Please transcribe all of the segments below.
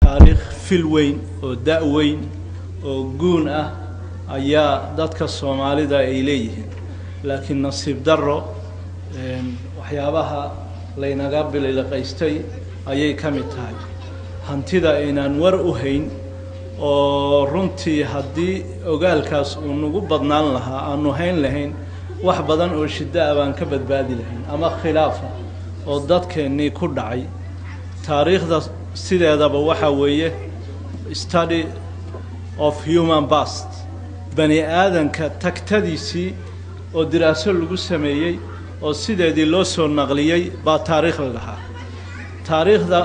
taariikh fil weyn oo da' weyn oo guun ah ayaa dadka Soomaalida ay leeyihiin laakiin nasiib darro waxyaabaha laynaga bilaqaystay ayay ka mid tahay hantida inaan war u hayn oo runtii haddii ogaalkaas uu nagu badnaan lahaa aanu hayn lahayn wax badan oo shida baan ka badbaadi lahayn ama khilaafa oo dadkeennii ku dhacay taariikhda sideedaba waxa weeye study of human past bani aadanka tagtadiisii oo diraaso lagu sameeyey oo sideedii loo soo naqliyay baa taariikh lahaa taariikhda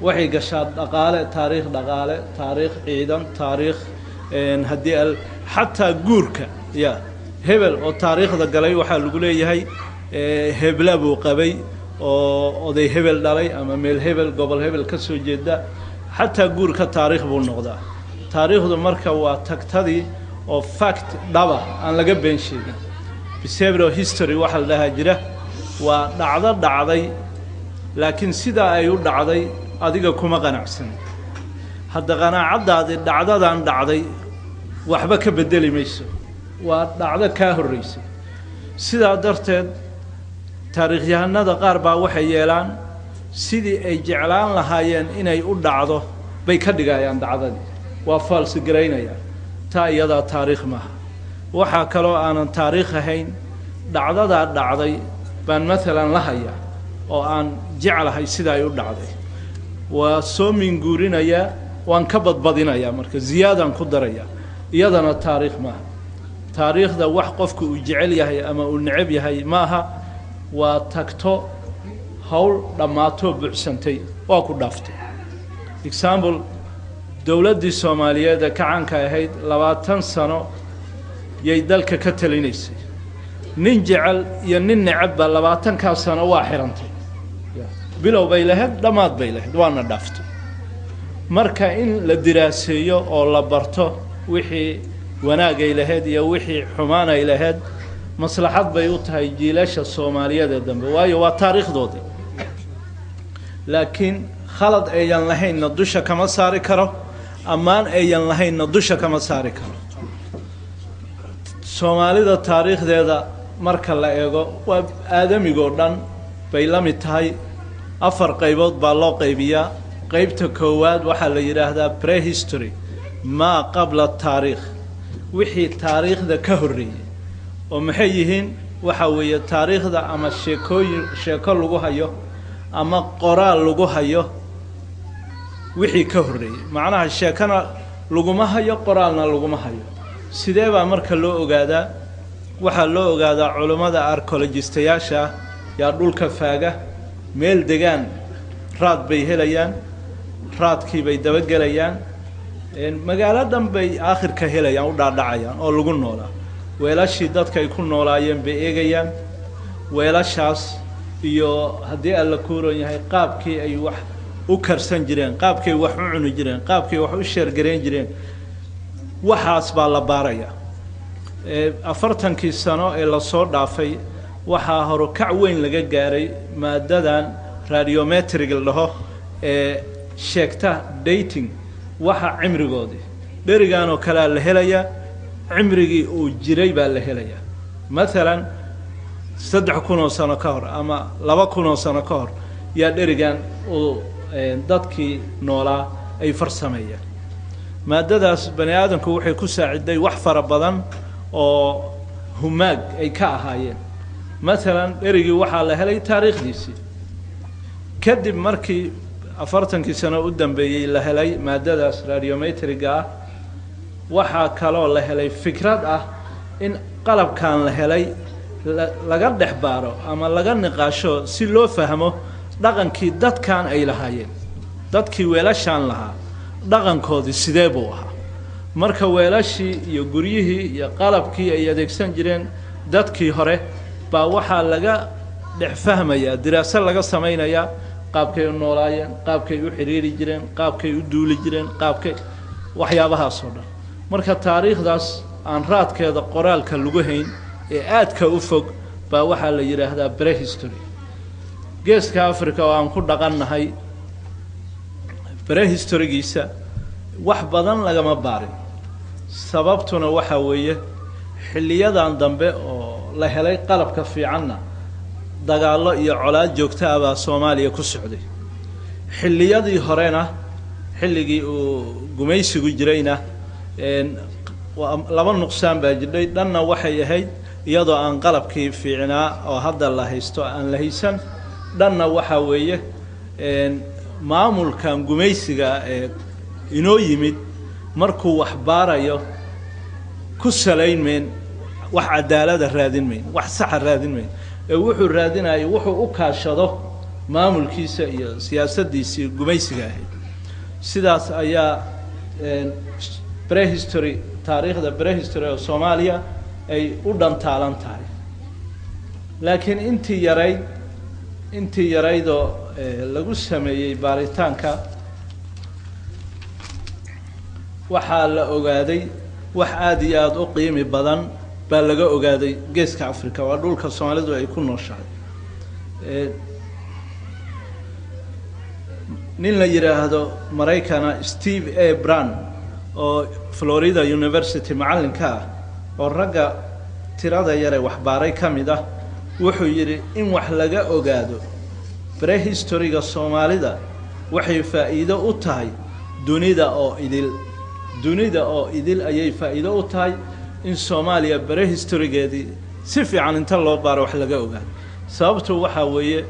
waxay gashaa dhaqaale taariikh ciidan taariikh haddii xataa guurka ya hebel oo taariikhda galay waxaa lagu leeyahay hebla buu qabay oo oday hebel dhalay ama meel hebel gobol hebel ka soo jeeda xataa guurka taariikh buu noqdaa taariikhdu marka waa tagtadii oo fact dhaba aan laga been sheegin behavioral history waxa la dhahaa jira waa dhacday laakiin sida ay u dhacday adiga kuma qanacsan hadda qanaacadaadii dhacdadan dhacday waxba ka bedeli mayso waa dhacdo ka horeysay sida darteed taariikhyahanada qaar baa waxay yeelaan sidii ay jeclaan lahaayeen inay u dhacdo bay ka dhigayaan dhacdadii waa false gareynayaan taa iyada taariikh maaha waxa kale oo aanan taariikh ahayn dhacdada dhacday baan maalan la hayaa oo aan jeclahay sida ay u dhacday waa soo minguurinaya waan ka badbadinaya marka ziyaadan ku daraya iyadana taariikh maaha taariikhda wax qofku uu jecel yahay ama uu neceb yahay maaha waa tagto hawl dhamaato buuxsantay waa ku dhaaftay example dawladdii Soomaaliyeed ka caanka ahayd 20 sano yay dalka ka talinaysay nin jecel iyo nin neceb 20 ka sano waa xirantay bilow bay lahayd dhamaad bay lahayd waana dhaaftay marka in la diraaseeyo oo la barto wixii wanaag ay lahayd iyo wixii xumaan ay lahayd maslaxad bay u tahay jiilasha Soomaaliyeed dambe waayo waa taariikhdoodii laakiin khalad ayaan lahayn dusha kama saari karo amaan ayaan lahayn dusha kama saari karo Soomaalida taariikhdeeda marka la eego waa aadamigo dhan bay la mid tahay afar qaybood baa loo qaybiyaa qaybta koowaad waxa la yiraahdaa prehistory ma qabla taariikh wixii taariikhda ka horeeyay oo maxay yihiin waxa weeye taariikhda ama sheeko lagu hayo ama qoraal lagu hayo wixii ka horeeyay macnaha sheekana laguma hayo qoraalna laguma hayo sidee baa marka loo ogaadaa waxa loo ogaadaa culimada archaeologistayaasha yaa dhulka faaga meel degaan raad bay helayaan raadkii bay daba galayaan magaaladan bay aakhirka helayaan u dhaadhacayaan oo lagu noolaa weelashii dadka ay ku noolaayeen bay eegayaan weelashaas iyo haddii alla kuuran yahay qaabkii ay wax u karsan jireen qaabkii wax u cuni jireen qaabkii wax u sheergareyn jireen waxaas baa la baaraya 40 sano ee la soo dhaafay waxaa horukac weyn laga gaaray maadadan radiometric laho ee sheegta dating waxa cimrigoodii dherigan oo kala la helaya cimrigii uu jiray baa la helaya مثلا 3,000 sano ka hor ama 2,000 sano ka hor yaa dherigan oo dadkii noolaa ay farsameeyeen maadadaas bani aadamku waxay ku saaciday wax fara badan oo humaag ay ka ahaayeen مثلا dherigii waxa la helay taariikhdiisii kadib markii 40 sano u dambeeyay la helay maadadaas radiometriga waxa kale oo la helay fikrad ah in qalabkan la helay laga dhaxbaaro ama laga niqaasho si loo fahmo dhaqankii dadkan ay lahaayeen dadkii weelashan lahaa dhaqankoodii sidee buu ahaa marka weelashii iyo guryihii iyo qalabkii ay adeegsan jireen dadkii hore baa waxa laga dhex fahmaya diraaso laga sameynaya qaabkay u noolaayeen qaabkay u xiriiri jireen qaabkay u duuli jireen qaabkay waxyaabahaas oo dhan marka taariikhdaas aan raadkeeda qoraalka lagu hayn ee aadka u fog baa waxa la yiraahdaa prehistory geeska Afrika oo aan ku dhaqannahay prehistorigiisa wax badan lagama baarin sababtuna waxa weeye xilliyadan dambe oo la helay qalabka fiicanna dagaallo iyo colaad joogto ah baa Soomaaliya ku socday xilliyadii horena xilligii uu gumaysigu jirayna laba nuqsaan baa jiray dhanna waxay ahayd iyadoo aan qalabkii fiicnaa oo hadda la haysto aan la haysan dhanna waxa weeye maamulkan gumaysiga inoo yimid markuu wax baarayo ku salaynmeen wax cadaalad raadinmeen wax sax raadinmeen wuxuu raadinayo wuxuu u kaashado maamulkiisa iyo siyaasadiisa gumaysiga ahayd sidaas ayaa prehistory taariikhda prehistory ee Soomaaliya ay u dhantaalan tahay laakiin intii yaraydo lagu sameeyay baaritaanka waxaa la ogaaday wax aad iyo aad u qiimi badan baa laga ogaaday geeska Afrika waa dhulka Soomaalidu ay ku nooshahay nin la yiraahdo Maraykana Steve A. Brand oo Florida University macallinka ah oo ragga tirada yare wax baaray kamid ah wuxuu yiri in wax laga ogaado prehistoryga Soomaalida waxay faa'iido u tahay dunida oo idil ayay faa'iido u tahay in Soomaaliya prehistorygeedii si fiican inta loo baaro wax laga ogaado sababtu waxa weeye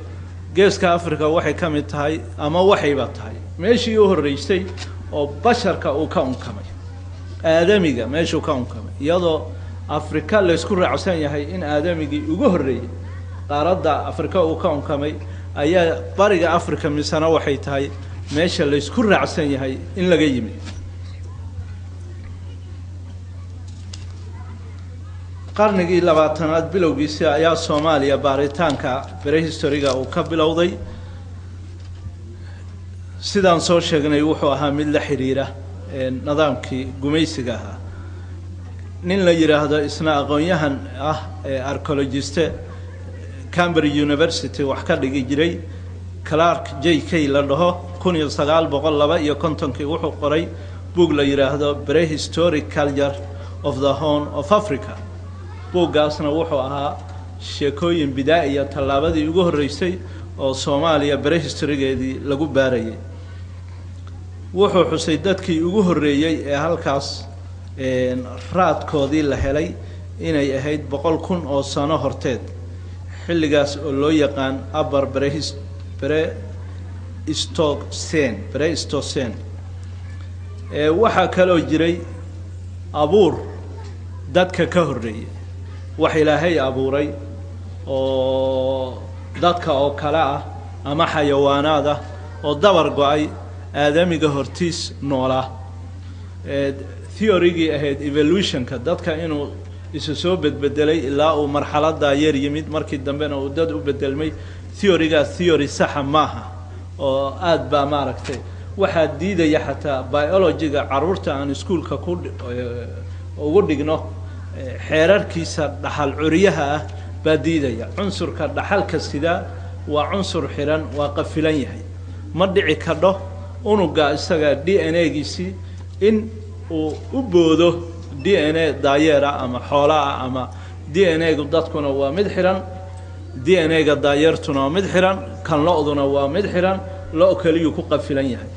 geeska Afrika waxay kamid tahay ama waxayba tahay meeshii u horeysay oo basharka uu ka unkamay aadamiga meeshuu ka unkamay iyadoo Afrika la isku raacsan yahay in aadamigii ugu horeeyay qaaradda Afrika uu ka unkamay ayaa bariga Afrika misana waxay tahay meesha la isku raacsan yahay in laga yimid qarnigii 20aad bilowgiisa ayaa Soomaaliya baaritaanka prehistoryga uu ka bilowday sidaan soo sheegnay wuxuu ahaa mid la xiriira nidaamkii gumaysiga ahaa nin la yiraahdo isna aqoonyahan ah archaeologist Cambridge University wax ka dhigi jiray Clark J.K. la dhaho 1952 wuxuu qoray book la yiraahdo Prehistoric Culture of the Horn of Africa buugaasna wuxuu ahaa sheekooyin bidaa'iya talaabadii ugu horeysay oo Soomaaliya prehistorygeedii lagu baarayay wuxuu xusay dadkii ugu horeeyay ee halkaas raadkoodii la helay inay ahayd 100,000 oo sano horteed xilligaas oo loo yaqaan Upper Preistocene waxa kaloo jiray abuur dadka ka horeeyay wax Ilaahay abuuray oo dadka oo kala ah ama xayawaanada oo dabar go'ay aadamiga hortiis noolaa theory-gii ahayd evolution-ka dadka inuu isu soo bedbedelay ilaa uu marxaladda yar yimid markii dambena uu dad u bedelmay theory sax maaha oo aad baa maaragtay waxa diidaya xataa biology-ga caruurta aan iskuulka ku ugu dhigno xeerarkiisa dhaxal curiyaha ah baa diidaya cunsurka dhaxalka sida waa cunsur xiran waa qafilan yahay ma dhici kadho unuga isaga DNA-giisi in uu u boodo DNA daayeera ama xoolaa ama DNA-gu dadkuna waa mid xiran DNA-ga daayeertuna waa mid xiran kan lo'duna waa mid xiran loo kaliyu ku qafilan yahay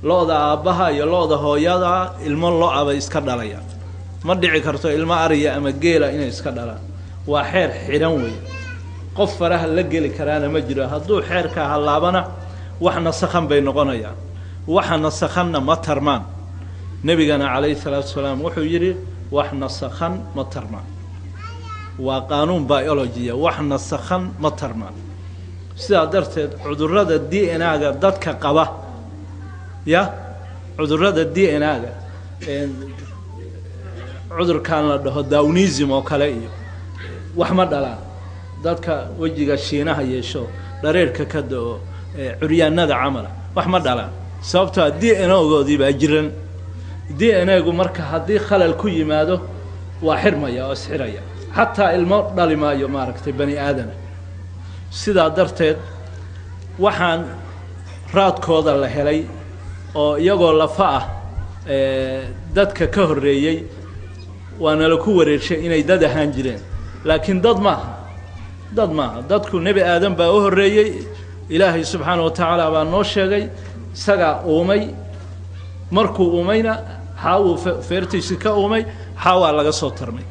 looda aabaha iyo looda hooyada ilmo lo'aba iska dhalaya ma dhici karto ilmo ariya ama geela inay iska dhalaan waa xeer xiran weey qof faraha la gali karaana ma jiro hadduu xeerka halaabana wax nasakhan bay noqonayaan waxa nasakhanna ma tarmaan nabigana calayhi salaatu wasalaam wuxuu yiri wax nasakhan ma tarmaan waa qaanuun biology wax nasakhan ma tarmaan sidaa darteed cudurrada DNA-ga dadka qaba ya cudurrada DNA-ga cudurkan la dhaho Downism oo kale iyo wax ma dhalaan dadka wajiga shiinaha yeesho dhareerka ka doo curyaanada camala wax ma dhalaan sababtoo DNA-goodii baa jiran DNA-gu marka haddii khalal ku yimaado waa xirmaya oo isxiraya xataa ilmo dhali maayo maaragtay bani aadam sidaa darteed waxaan raadkooda la helay oo iyagoo lafa ah dadka ka horreeyey waana la ku wareershay inay dad ahaan jireen laakiin dad maaha dadku nebi aadan baa u horreeyey ilaahay subxaanahu wa tacaala baa noo sheegay isagaa uumay markuu uumayna xaawuu feertiisii ka uumay xaawaa laga soo tarmay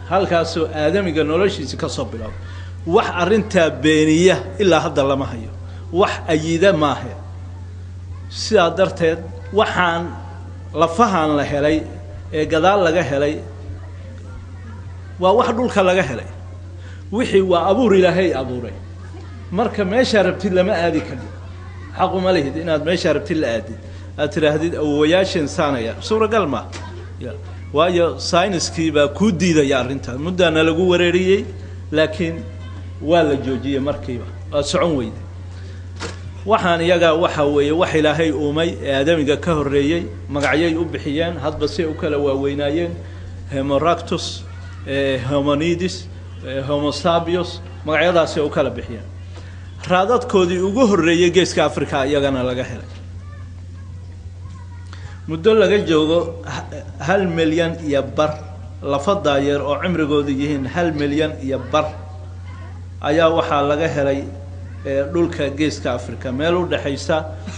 halkaasoo aadamiga noloshiisii ka soo bilaabay wax arrintaa beeniya ilaa hadda lama hayo wax ayida maahe sidaa darteed waxaan lafahan la helay ee gadaal laga helay waa wax dhulka laga helay wixii waa abuur ilaahay abuuray marka meesha rabtid lama aadi kadib xaq uma lihid inaad meesha rabtid la aadid aad tiraahdid awowayaasheen saanaya suuragal ma waayo sayniskii baa ku diidaya arrintaas muddana lagu wareeriyey laakiin waa la joojiyey markiiba waa socon weyday waxaan iyaga waxa weeye wax ilaahay uumay ee aadamiga ka horreeyey magacyay u bixiyeen hadba si u kala waaweynaayeen Hemoractus Hominidis Homo sapiens magacyadaasi u kala bixiyeen raadadkoodii ugu horreeyay geeska Afrika iyagana laga helay muddo laga joogo 1 milyan iyo bar lafa daayeer oo cimrigoodu yihiin 1 milyan iyo bar ayaa waxaa laga helay dhulka geeska Afrika meel u dhaxaysa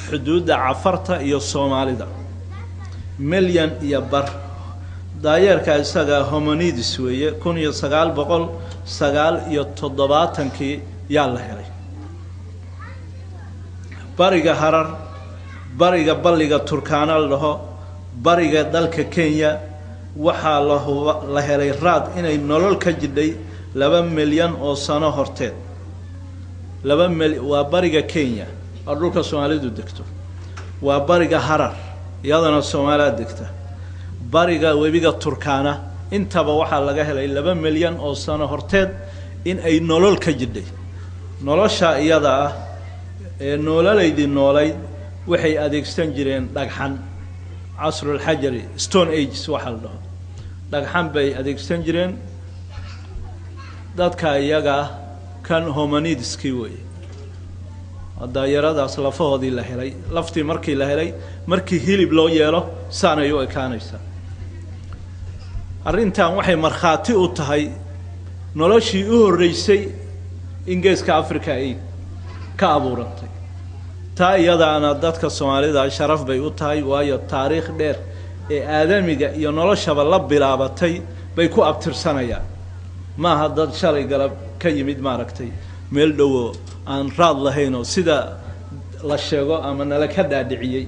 xuduudda Cafarta iyo Soomaalida milyan iyo bar daayeerka isaga Hominidis weeye 1979 yaa la helay bariga Harar bariga balliga Turkana laho bariga dalka Kenya waxaa la helay raad inay nolol ka jidhay 2 milyan oo sano horteed 2 milyan waa bariga Kenya oo dhulka Soomaalidu degto waa bariga Harar iyadana Soomaalida degta bariga webiga Turkana intaba waxaa laga helay 2 milyan oo sano horteed in ay nolol ka jidhay nolosha iyada ah ee nololeydii noolayd waxay adeegsan jireen dhagxan casrul xajari stone age waxa la dhaho dhagxan bay adeegsan jireen dadka iyaga kan Hominidiskii way daayaradaas lafahoodii la helay laftii markii la helay markii hilib loo yeelo saanayo ekaanaysa arrintan waxay marxaati u tahay noloshii u horreysay in geeska Afrika ay ka abuurantay taa iyadaana dadka Soomaalida sharaf bay u tahay waayo taariikh dheer ee aadamiga iyo noloshaba la bilaabatay bay ku abtirsanayaan maaha dad shalay galab ka yimid maaragtay meel dhow aan raad lahayn oo sida la sheego ama nala ka dhaadhiciyay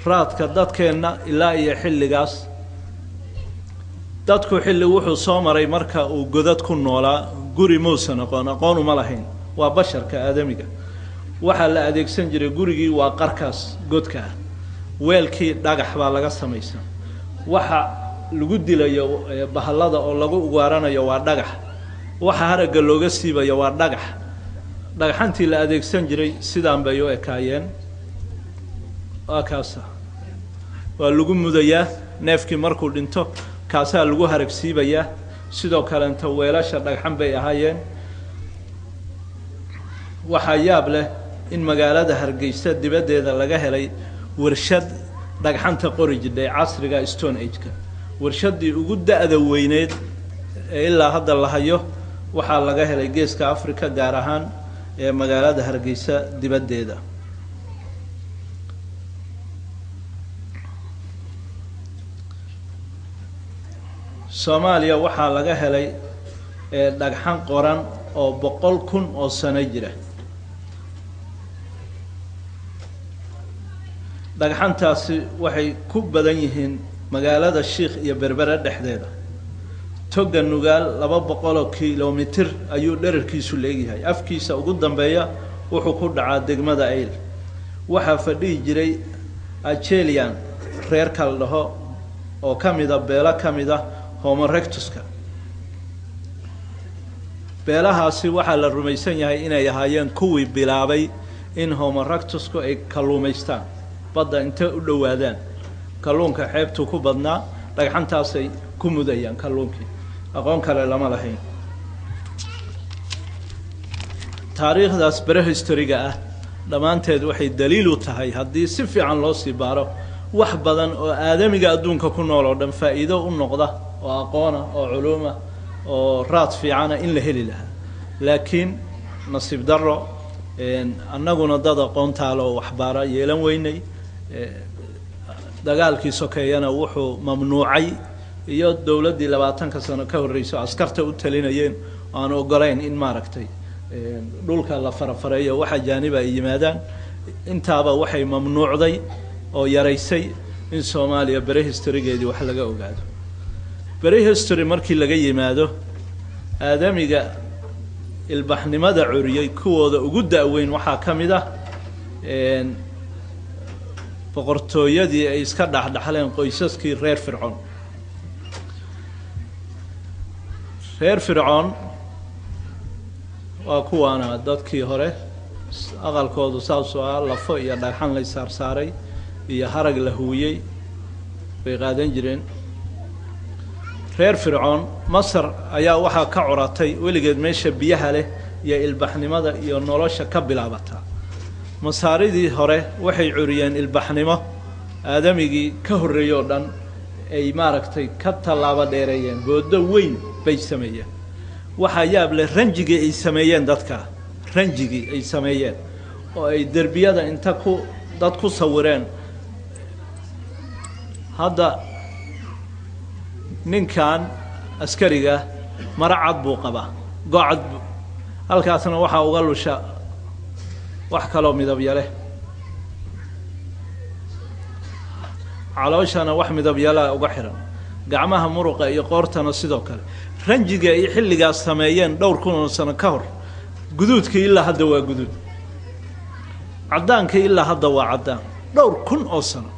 raadka dadkeena ilaa iyo xilligaas dadku xilli wuxuu soo maray marka uu godad ku noolaa guri muusan aqoon uma lahayn waa basharka aadamiga waxa la adeegsan jiray gurigii waa qarkaas godka weelkii dhagax baa laga samaysan waxa lagu dilayo bahalada oo lagu ugaaranayo waa dhagax waxa haraga looga siibayo waa dhagax dhagaxantii la adeegsan jiray sidaan bay u ekaayeen akaasa waa lagu mudayaa neefkii markuu dhinto kaasaa lagu haragsiibayaa sidoo kale inta weelasha dhagxan bay ahaayeen waxa yaab leh in magaalada Hargeysa dibadeeda laga helay warshad dhagxanta qori jidhay casriga Stone Age-ka warshadii ugu da'da weyneed ilaa hadda la hayo waxaa laga helay geeska Afrika gaar ahaan ee magaalada Hargeysa dibadeeda Soomaaliya waxaa laga helay dhagxan qoran oo 100,000 oo sano jira dhagxantaasi waxay ku badan yihiin magaalada Sheekh iyo Berbera dhexdeeda toga nugaal 200 kiiloomitir ayuu dhererkiisu leeyahay afkiisa ugu dambeeya wuxuu ku dhacaa degmada Ayl waxa fadhii jiray Achelian reer kala dhaho oo kamida beela kamida Homo erectuska beelahaasi waxa la rumaysan yahay inay ahaayeen kuwii bilaabay in Homo erectusku ay kaluumaystaan badda inta u dhawaadaan kalluunka xeebtu ku badnaa dhagxantaas ay ku mudayaan kalluunkii aqoon kale lama lahayn taariikhdaas prehistoriga ah dhammaanteed waxay daliil u tahay haddii si fiican loo sii baaro wax badan oo aadamiga adduunka ku nool oo dhan faa'iido u noqda oo aqoona oo culuuma oo raad fiicana in la heli lahaa laakiin nasiib darro annaguna dad aqoontaalo oo waxbaara yeelan weynay dagaalkii sokeeyana wuxuu mamnuucay iyo dowladdii 20 sano ka horreysay askarta u talinayeen aan ogolayn in maaragtay dhulka la farafareeyo waxa jaaniba ay yimaadaan intaaba waxay mamnuucday oo yaraysay in Soomaaliya bari historygeedii wax laga ogaado bari history markii laga yimaado aadamiga ilbaxnimada curiyay kuwooda ugu daaweyn waxa kamid ah boqortooyadii ay iska dhaxleen qoysaskii reer Fircoon waa kuwaana dadkii hore aqalkoodu saasoo ah lafo iyo dhagxan la saaray iyo harag la huuyay bay qaadan jireen reer Fircoon Masar ayaa waxa ka curatay weligeed meesha biyaha leh iyo ilbaxnimada iyo nolosha ka bilaabata masaaridii hore waxay curiyeen ilbaxnimo aadamigii ka horreeyo dhan ay maaragtay ka talaaba dheereeyeen goodo weyn bay sameeyeen waxa yaab leh ranjigi ay sameeyeen dadka ranjigi ay sameeyeen oo ay darbiyada inta ku dad ku sawireen hadda ninkan askariga maracad buu qaba go'ad halkaasna waxa uga lusha wax kale midab yale calooshana wax midab yala uga xiran gacmaha muruqa iyo qoortana sidoo kale ranjiga ay xilligaas sameeyeen dhowr kun oo sano ka hor guduudkii ilaa hadda waa guduud cadaankii ilaa hadda waa cadaan dhowr kun oo sano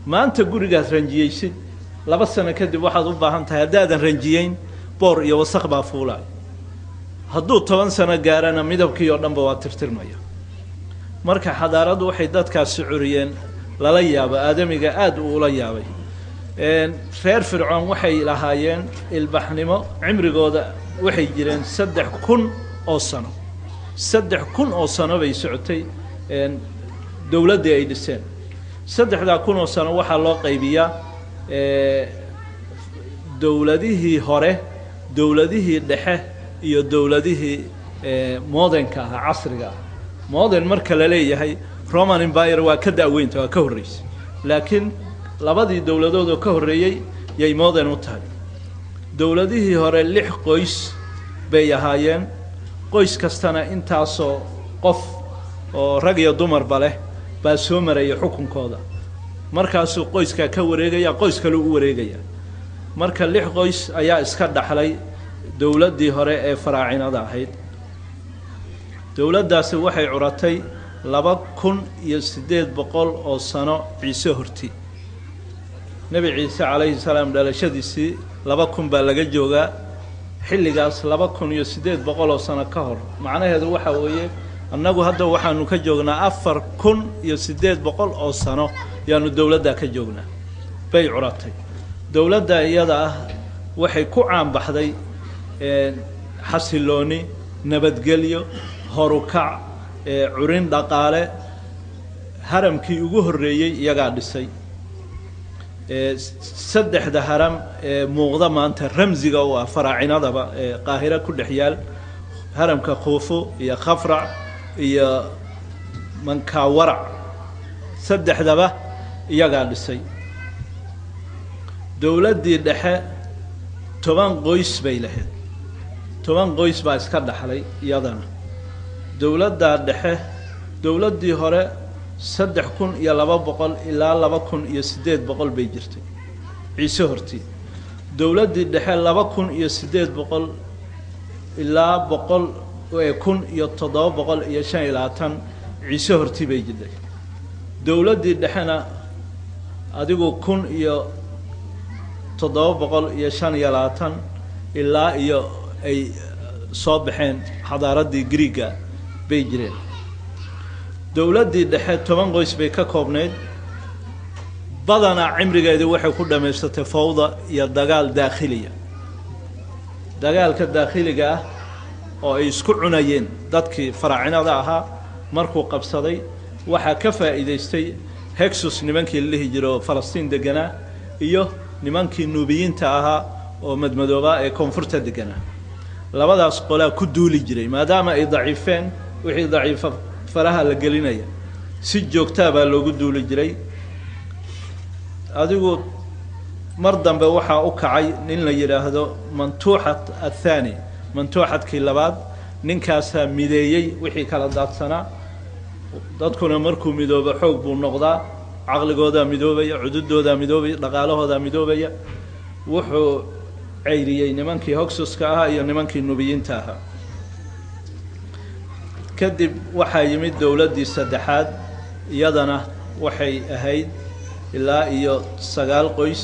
maanta gurigaas ranjiyeysid 2 sano kadib waxaad u baahan tahay hadaadan ranjiyeyn boor iyo wasakh baa fuulay hadduu 10 sano gaarana midabkii oo dhanba waa tirtirmaya marka xadaaradu waxay dadkaasi curiyeen lala yaabo aadamiga aad u ula yaabay reer Fircoon waxay lahaayeen ilbaxnimo cimrigooda waxay jireen 3000 oo sano 3000 oo sano bay socotay dawladda ay dhiseen 3000 oo sano waxa loo qaybiyaa dawladihii hore dawladihii dhexe iyo dawladihii modernka ah casriga modern marka la leeyahay Roman Empire waa ka daaweynta waa ka horreysay laakiin labadii dawladood oo ka horreeyay yay modern u tahay dawladihii hore 6 qoys bay ahaayeen qoys kastana intaasoo qof oo rag iyo dumarba leh baa soo maraya xukunkooda markaasuu qoyska ka wareegaya qoys kale u wareegaya marka 6 qoys ayaa iska dhaxlay dawladdii hore ee faraacinada ahayd dawladdaasi waxay curatay 2800 oo sano ciise horti nabi ciise calayhi salaam dhalashadiisii 2000 baa laga joogaa xilligaas 2800 oo sano ka hor macnaheedu waxa weeye annagu hadda waxaanu ka joognaa 4800 oo sano yaanu dawladda ka joognaa bay curatay dawladda iyada ah waxay ku caan baxday xasilooni nabadgelyo horukac curin dhaqaale haramkii ugu horreeyay iyaga dhisay saddexda haram muuqda maanta ramziga oo ah faraacinadaba qaahira ku dhaxyaal haramka Khufu iyo Khafra iyo Mankawara saddexdaba iyaga dhisay dawladdii dhexe 10 qoys bay lahayd 10 qoys baa iska dhaxlay iyadana dawladda dhexe dawladdii hore 3200 ilaa 2800 bay jirtay ciise horti dawladdii dhexe 2800 ilaa 1725 ciise horti bay jirtay dawladdii dhexena adigu 1725 ilaa iyo ay soo baxeen xadaaradii Greega bay jireen dawladdii dhexe 10 qoys bay ka koobneed badana cimrigeedu waxay ku dhameysatay fawda iyo dagaal daakhiliya dagaalka daakhiliga ah oo ay isku cunayeen dadkii faraacinada ahaa markuu qabsaday waxaa ka faa'iidaystay Hexus nimankii la dhihi jiray Falastiin deganaa iyo nimankii Nuubiyiinta ahaa oo madmadooba ee koonfurta deganaa labadaas qolaa ku duuli jiray maadaama ay daciifeen wixii daciifa faraha la gelinaya si joogta baa loogu duuli jiray adigu mar dambe waxa u kacay nin la yiraahdo Mantuuxat athani Mantuuxadkii labaad ninkaas mideeyay wixii kala daadsanaa dadkuna markuu midoobo xoog buu noqdaa aqligooda midoobaya cududooda midoobaya dhaqaalahooda midoobaya wuxuu ceyriyay nimankii Hexuska ahaa iyo nimankii Nuubiyiinta ahaa kadib waxa yimid dawladii saddexaad iyadana waxay ahayd ilaa iyo 9 qoys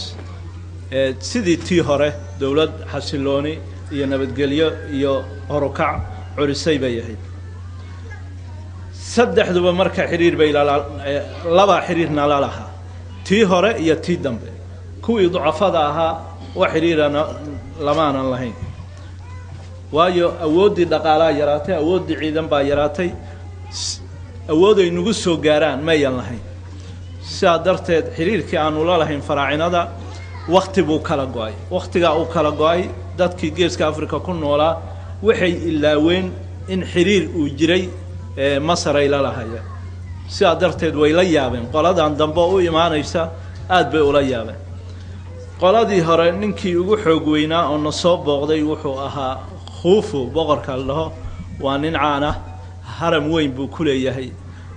sidii tii hore dawlad xasilooni iyo nabadgelyo iyo horukac curisay bay ahayd saddexduba marka xiriir bay laba xiriirna la lahaa tii hore iyo tii dambe kuwii ducafada ahaa wax xiriirana lamaana lahayn waayo awoodii dhaqaalaha yaraatay awoodii ciidan baa yaraatay awooday nagu soo gaaraan ma yan lahayn sidaa darteed xiriirkii aanu la lahayn faraacinada waqti buu kala go'ay waqtiga uu kala go'ay dadkii geeska Afrika ku noolaa waxay ilaaween in xiriir uu jiray Masar ay la lahaayeen sidaa darteed way la yaabeen qoladan dambe u imaanaysa aad bay ula yaabeen qoladii hore ninkii ugu xoog weynaa oo na soo booqday wuxuu ahaa Khufu boqorka laho waa nin caan ah haram weyn buu ku leeyahay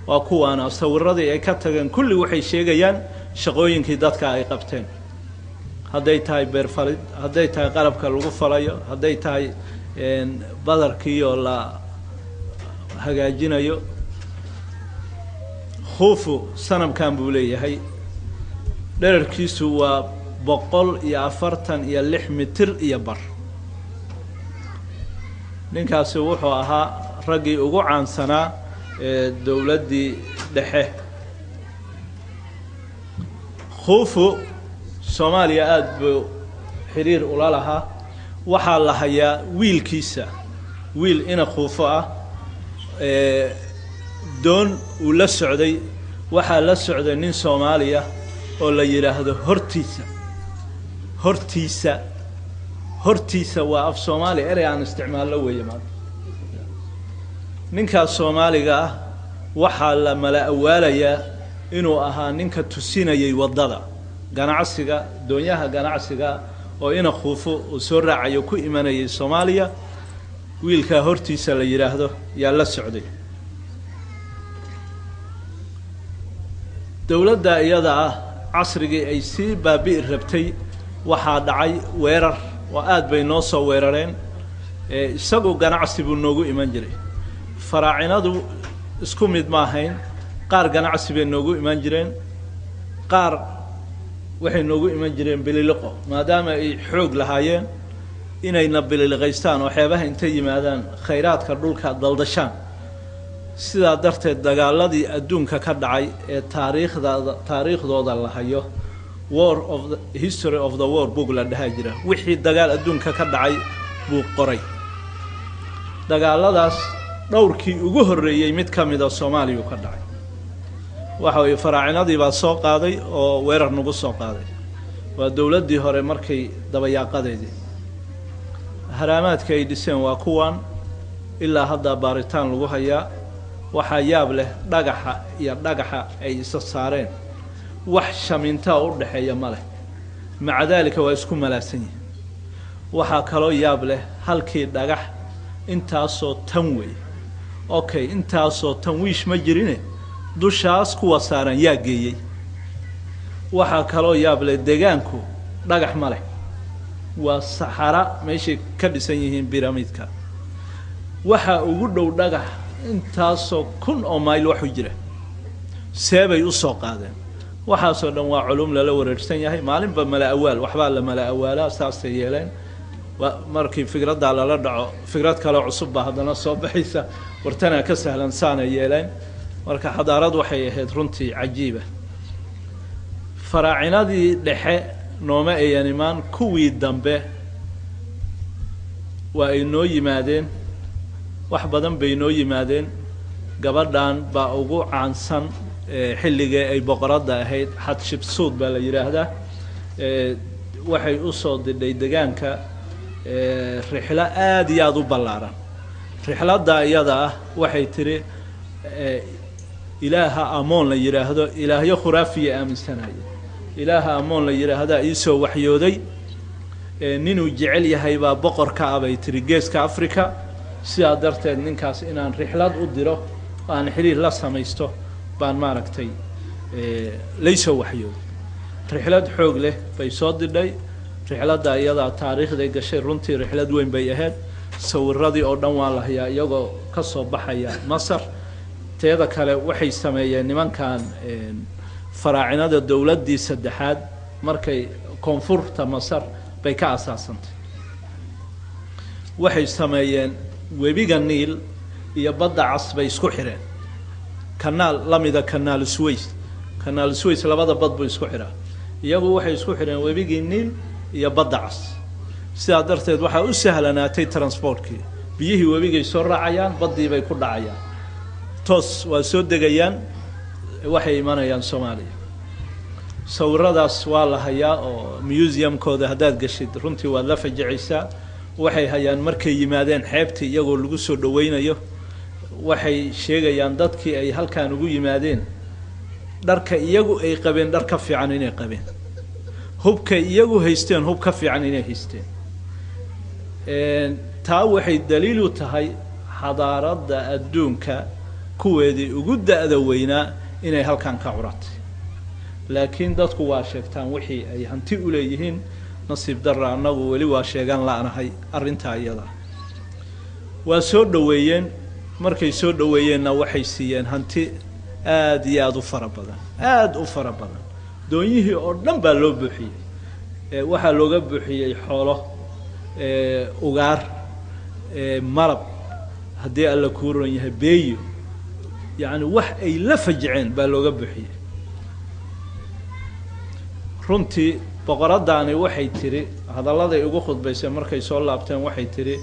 waa kuwaana sawiradii ay ka tageen kulli waxay sheegayaan shaqooyinkii dadka ay qabteen hadday tahay beerfalid hadday tahay qalabka lagu falayo hadday tahay badarkii oo la hagaajinayo Khufu sanamkan buu leeyahay dhererkiisu waa 146 mitir iyo bar ninkaasi wuxuu ahaa ragii ugu caansanaa dawladii dhexe Khufu Soomaaliya aad buu xiriir ula lahaa waxa la hayaa wiilkiisa wiil ina Khufu ah doon uu la socday waxa la socday nin Soomaaliya oo la yiraahdo hortiisa waa af Soomaali erey aan isticmaalo weeyaan ninka Soomaaliga ah waxa la mala awaalaya inuu ahaa ninka tusinayay wadada ganacsiga doonyaha ganacsiga oo ina Khufu uu soo raacayo ku imanayay Soomaaliya wiilka hortiisa la yiraahdo yaa la socday dawladda iyada ah casrigii ay si baabi'i rabtay waxa dhacay weerar waa aad bay noo soo weerareen isagoo ganacsi buu noogu iman jiray faraacinadu isku mid ma ahayn qaar ganacsi bay noogu iman jireen qaar waxay noogu iman jireen bililiqo maadaama ay xoog lahaayeen inayna bililiqaystaan oo xeebaha inta yimaadaan khayraadka dhulka daldashaan sidaa darteed dagaaladii adduunka ka dhacay ee taariikhdooda la hayo War of the History of the World book la dhahay jira wixii dagaal adduunka ka dhacay buu qoray dagaaladaas dhowrkii ugu horeeyay mid kamid ah Soomaaliya ka dhacay waxa ay faraacinadii baa soo qaaday oo weerar nagu soo qaaday waa dawladii hore markay dabayaaqadeedii haraamaadka ay dhiseen waa kuwan ilaa hadda baaritaan lagu hayaa waxa yaab leh dhagaxa ay isa saareen wax shaminta u dhaxeeya ma leh maca dalika waa isku malaasan yihiin waxa kale oo yaab leh halkii dhagax intaasoo tan way okay intaasoo tan wiish ma jirine dushaas kuwa saaran yaa geeyay waxa kale oo yaab leh deegaanku dhagax ma leh waa saxara meeshay ka dhisan yihiin piramidka waxa ugu dhow dhagax intaasoo kun oo mayl wax u jira seebay u soo qaadeen waxaasoo dhan waa culum la wareersan yahay maalinba mala awaal waxba la mala awaala saasay yeeleen markii fikradda la dhaco fikrad kale cusub ba hadana soo baxaysa wartana ka sahlan saana yeeleen marka xadaarad waxay ahayd runtii cajiiba faraacinadii dhexe nooma ayaan imaan kuwii dambe waa ay noo yimaadeen wax badan bay noo yimaadeen gabadhan baa ugu caansan xilligii ay boqorada ahayd Hatshepsut baa la yiraahdaa waxay u soo diday deegaanka rixla aad iyo aad u ballaaran rixlada iyada ah waxay tiri ilaaha amoon la yiraahdo ilaahyo khuraafiye aaminsanay ilaaha amoon la yiraahdaa isoo waxyooday ninuu jecel yahay baa boqorka abay tiri geeska Afrika sidaa darteed ninkaas inaan rixlad u diro aan xiriir la samaysto baan maaragtay leysoo waxyooday rixlad xoog leh bay soo diday rixlada iyada taariikhda gashay runtii rixlad weyn bay ahayd sawiradii oo dhan waa la hayaa iyagoo ka soo baxaya Masar teeda kale waxay sameeyeen nimankan faraacinada dawladii saddexaad markay koonfurta Masar bay ka asaasantay waxay sameeyeen webiga Niil iyo badda Cas bay isku xireen kanaal lamida kanaal Suez labada bad buu isku xiraa iyagu waxay isku xireen webiga Niil iyo badda Cas sidaa darteed waxa u sahlanaatay transportkii biyihii webigay soo raacayaan badii bay ku dhacayaan toos waa soo degayaan waxay imanayaan Soomaaliya sawiradaas waa la hayaa oo museum-kooda hadaad gashid runtii waa la fajicaysaa waxay hayaan markay yimaadeen xeebtii iyagoo lagu soo dhaweynayo waxay sheegayaan dadkii ay halkaan ugu yimaadeen dharka iyagu ay qabeen dhar ka fiican inay qabeen hubka iyagu haysteen hub ka fiican inay haysteen taa waxay daliil u tahay xadaarada adduunka kuweedii ugu da'da weynaa inay halkaan ka curatay laakiin dadku waa sheegtaan wixii ay hanti u leeyihiin nasiib darra anagu wali waa sheegan laanahay arinta iyada waa soo dhaweeyeen markay soo dhaweeyeenna waxay siiyeen hanti aad iyo aad u fara badan doonyihii oo dhan baa loo buuxiyay waxa looga buuxiyay xoolo ugaar malab hadii alla ku roon yahay beeyo yani wax ay la fajiceen baa looga buuxiyay runtii boqoradaani waxay tiri hadaladay ugu khudbaysay markay soo laabteen waxay tiri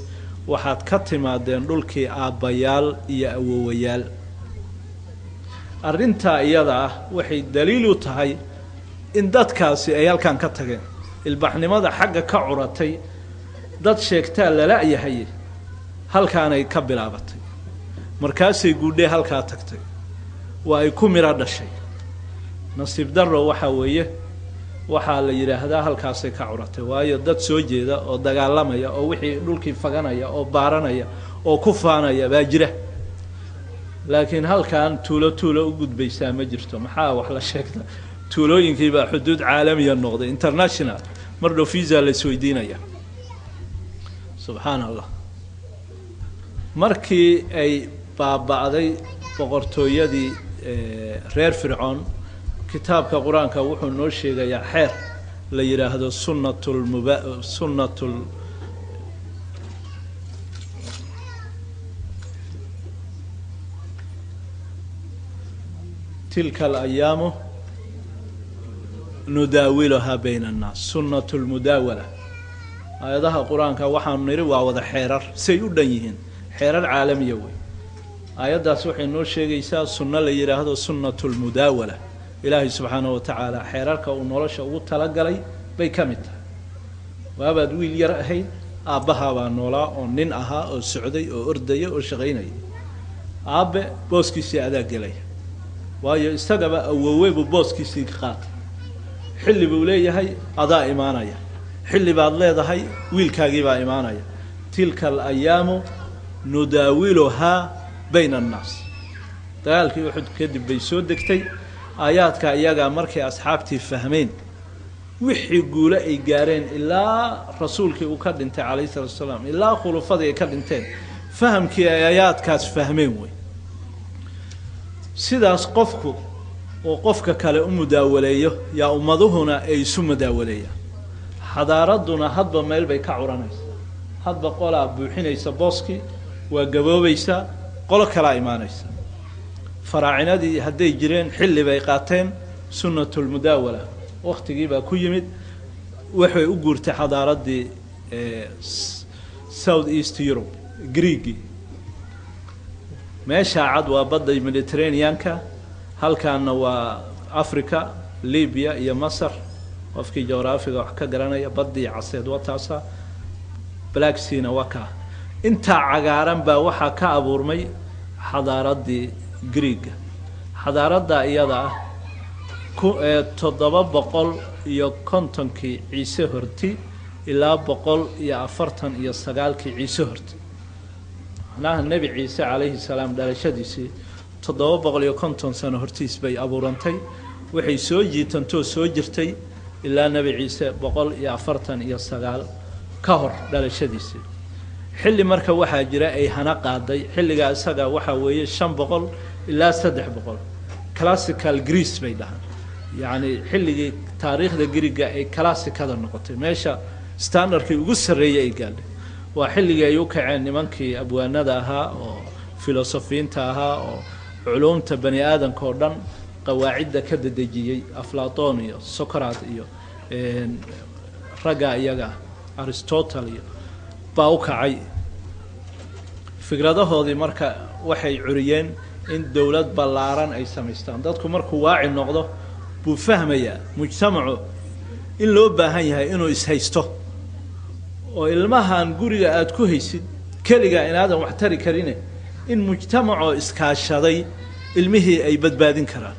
waxaad ka timaadeen dhulkii aabbayaal iyo awoowayaal arinta iyada ah waxay daliil u tahay in dadkaasi ay halkaan ka tageen ilbaxnimada xagga ka curatay dad sheegtaa lala yahay halkaan ay ka bilaabatay markaasay guudhe halkaa tagtay waa ay ku mira dhashay nasiib darro waxa weeye waxaa la yiraahdaa halkaasay ka curatay waayo dad soo jeeda oo dagaalamaya oo wixii dhulkii faganaya oo baaranaya oo ku faanaya baa jira laakiin halkaan tuulo u gudbaysaa ma jirto maxaa wax la sheegta tuulooyinkii baa xuduud caalamiya noqday international mardo visa la isweydiinaya subhanallah markii ay baaba'day boqortooyadii reer Fircoon kitaabka quraanka wuxuu noo sheegayaa xeer la yiraahdo sunnatul tilka al-ayaamu نداولها بين الناس سنة المداولة ayadaha quraanka waxaan niri waa wada xeerar say u dhan yihiin xeerar caalamiye way ayadaas waxay noo sheegaysaa sunna la yiraahdo sunnatul mudaawala ilaahi subhanahu wa ta'ala xeerarka uu nolosha ugu tala galay bay kamid tahay waabad wiil yar ahayd aabaha baa noolaa oo nin ahaa oo socday oo ordaya oo shaqeynay aabe booskiisa adaa galay waayo isagaba awooweebu booskiisa qaat xilli buu leeyahay adaa imaanaya xilli baad leedahay wiilkaagii baa imaanaya tilka al-ayaamu nudaawiluha bayna an-nas dagaalkii Uhud kadib bay soo degtay aayaadka iyaga markay asxaabtii fahmeen wixii guula ay gaareen ilaa rasuulkii uu ka dhintay kaleey salaam ilaa khulafadii ay ka dhinteen fahamkii aayaadkaas fahmeen way sidaas qofku oo qofka kale u mudaawaleeyo yaa ummaduhuna ay isu mudaawaleeyaan xadaaraduna hadba meel bay ka curanaysaa hadba qolaa buuxinaysa booski waa gaboobaysa qolo kala imaanaysa faraacinadii haday jireen xilli bay qaateen sunnatul mudaawala waqtigii baa ku yimid waxay u guurtay xadaaradii South East Europe Greek meesha cad waa badda Mediterranean-ka halkaana waa Africa Libya iyo Masar qofkii geographiga wax ka garanaya badii caseed wataasa Black Sea waa ka inta cagaaran baa waxa ka abuurmay xadaaradii Greek xadaarada iyada ku 750 ciise horti ilaa 149 ciise horti naha nabi ciise alayhi salaam dhalashadiisii 750 sano hortiis bay abuurantay waxay soo jiitantoo soo jirtay ilaa nabi ciise 149 ka hor dhalashadiisii xilli marka waxa jira ay hana qaaday xilliga isaga waxa weeye 500 ilaa 300 classical Greece bay dhahan yani xilligii taariikhda Greega ay classicada noqotay meesha standardkii ugu sareeyay ay gaadhay waa xilligii ay u kaceen nimankii abwaanada ahaa oo filosofiinta ahaa oo culumta bani aadamka oo dhan qawaacida ka dadajiyay Aflaatoon iyo Socrates iyo raga iyaga Aristotle iyo baa u kacay fikradahoodii marka waxay curiyeen in dawlad ballaaran ay sameystaan dadku markuu waaci noqdo buu fahmaya mujtamacu in loo baahan yahay inuu ishaysto oo ilmahan guriga aad ku haysid kaliga inaadan wax tari karine in mujtamacu iskaashaday ilmihii ay badbaadin karaan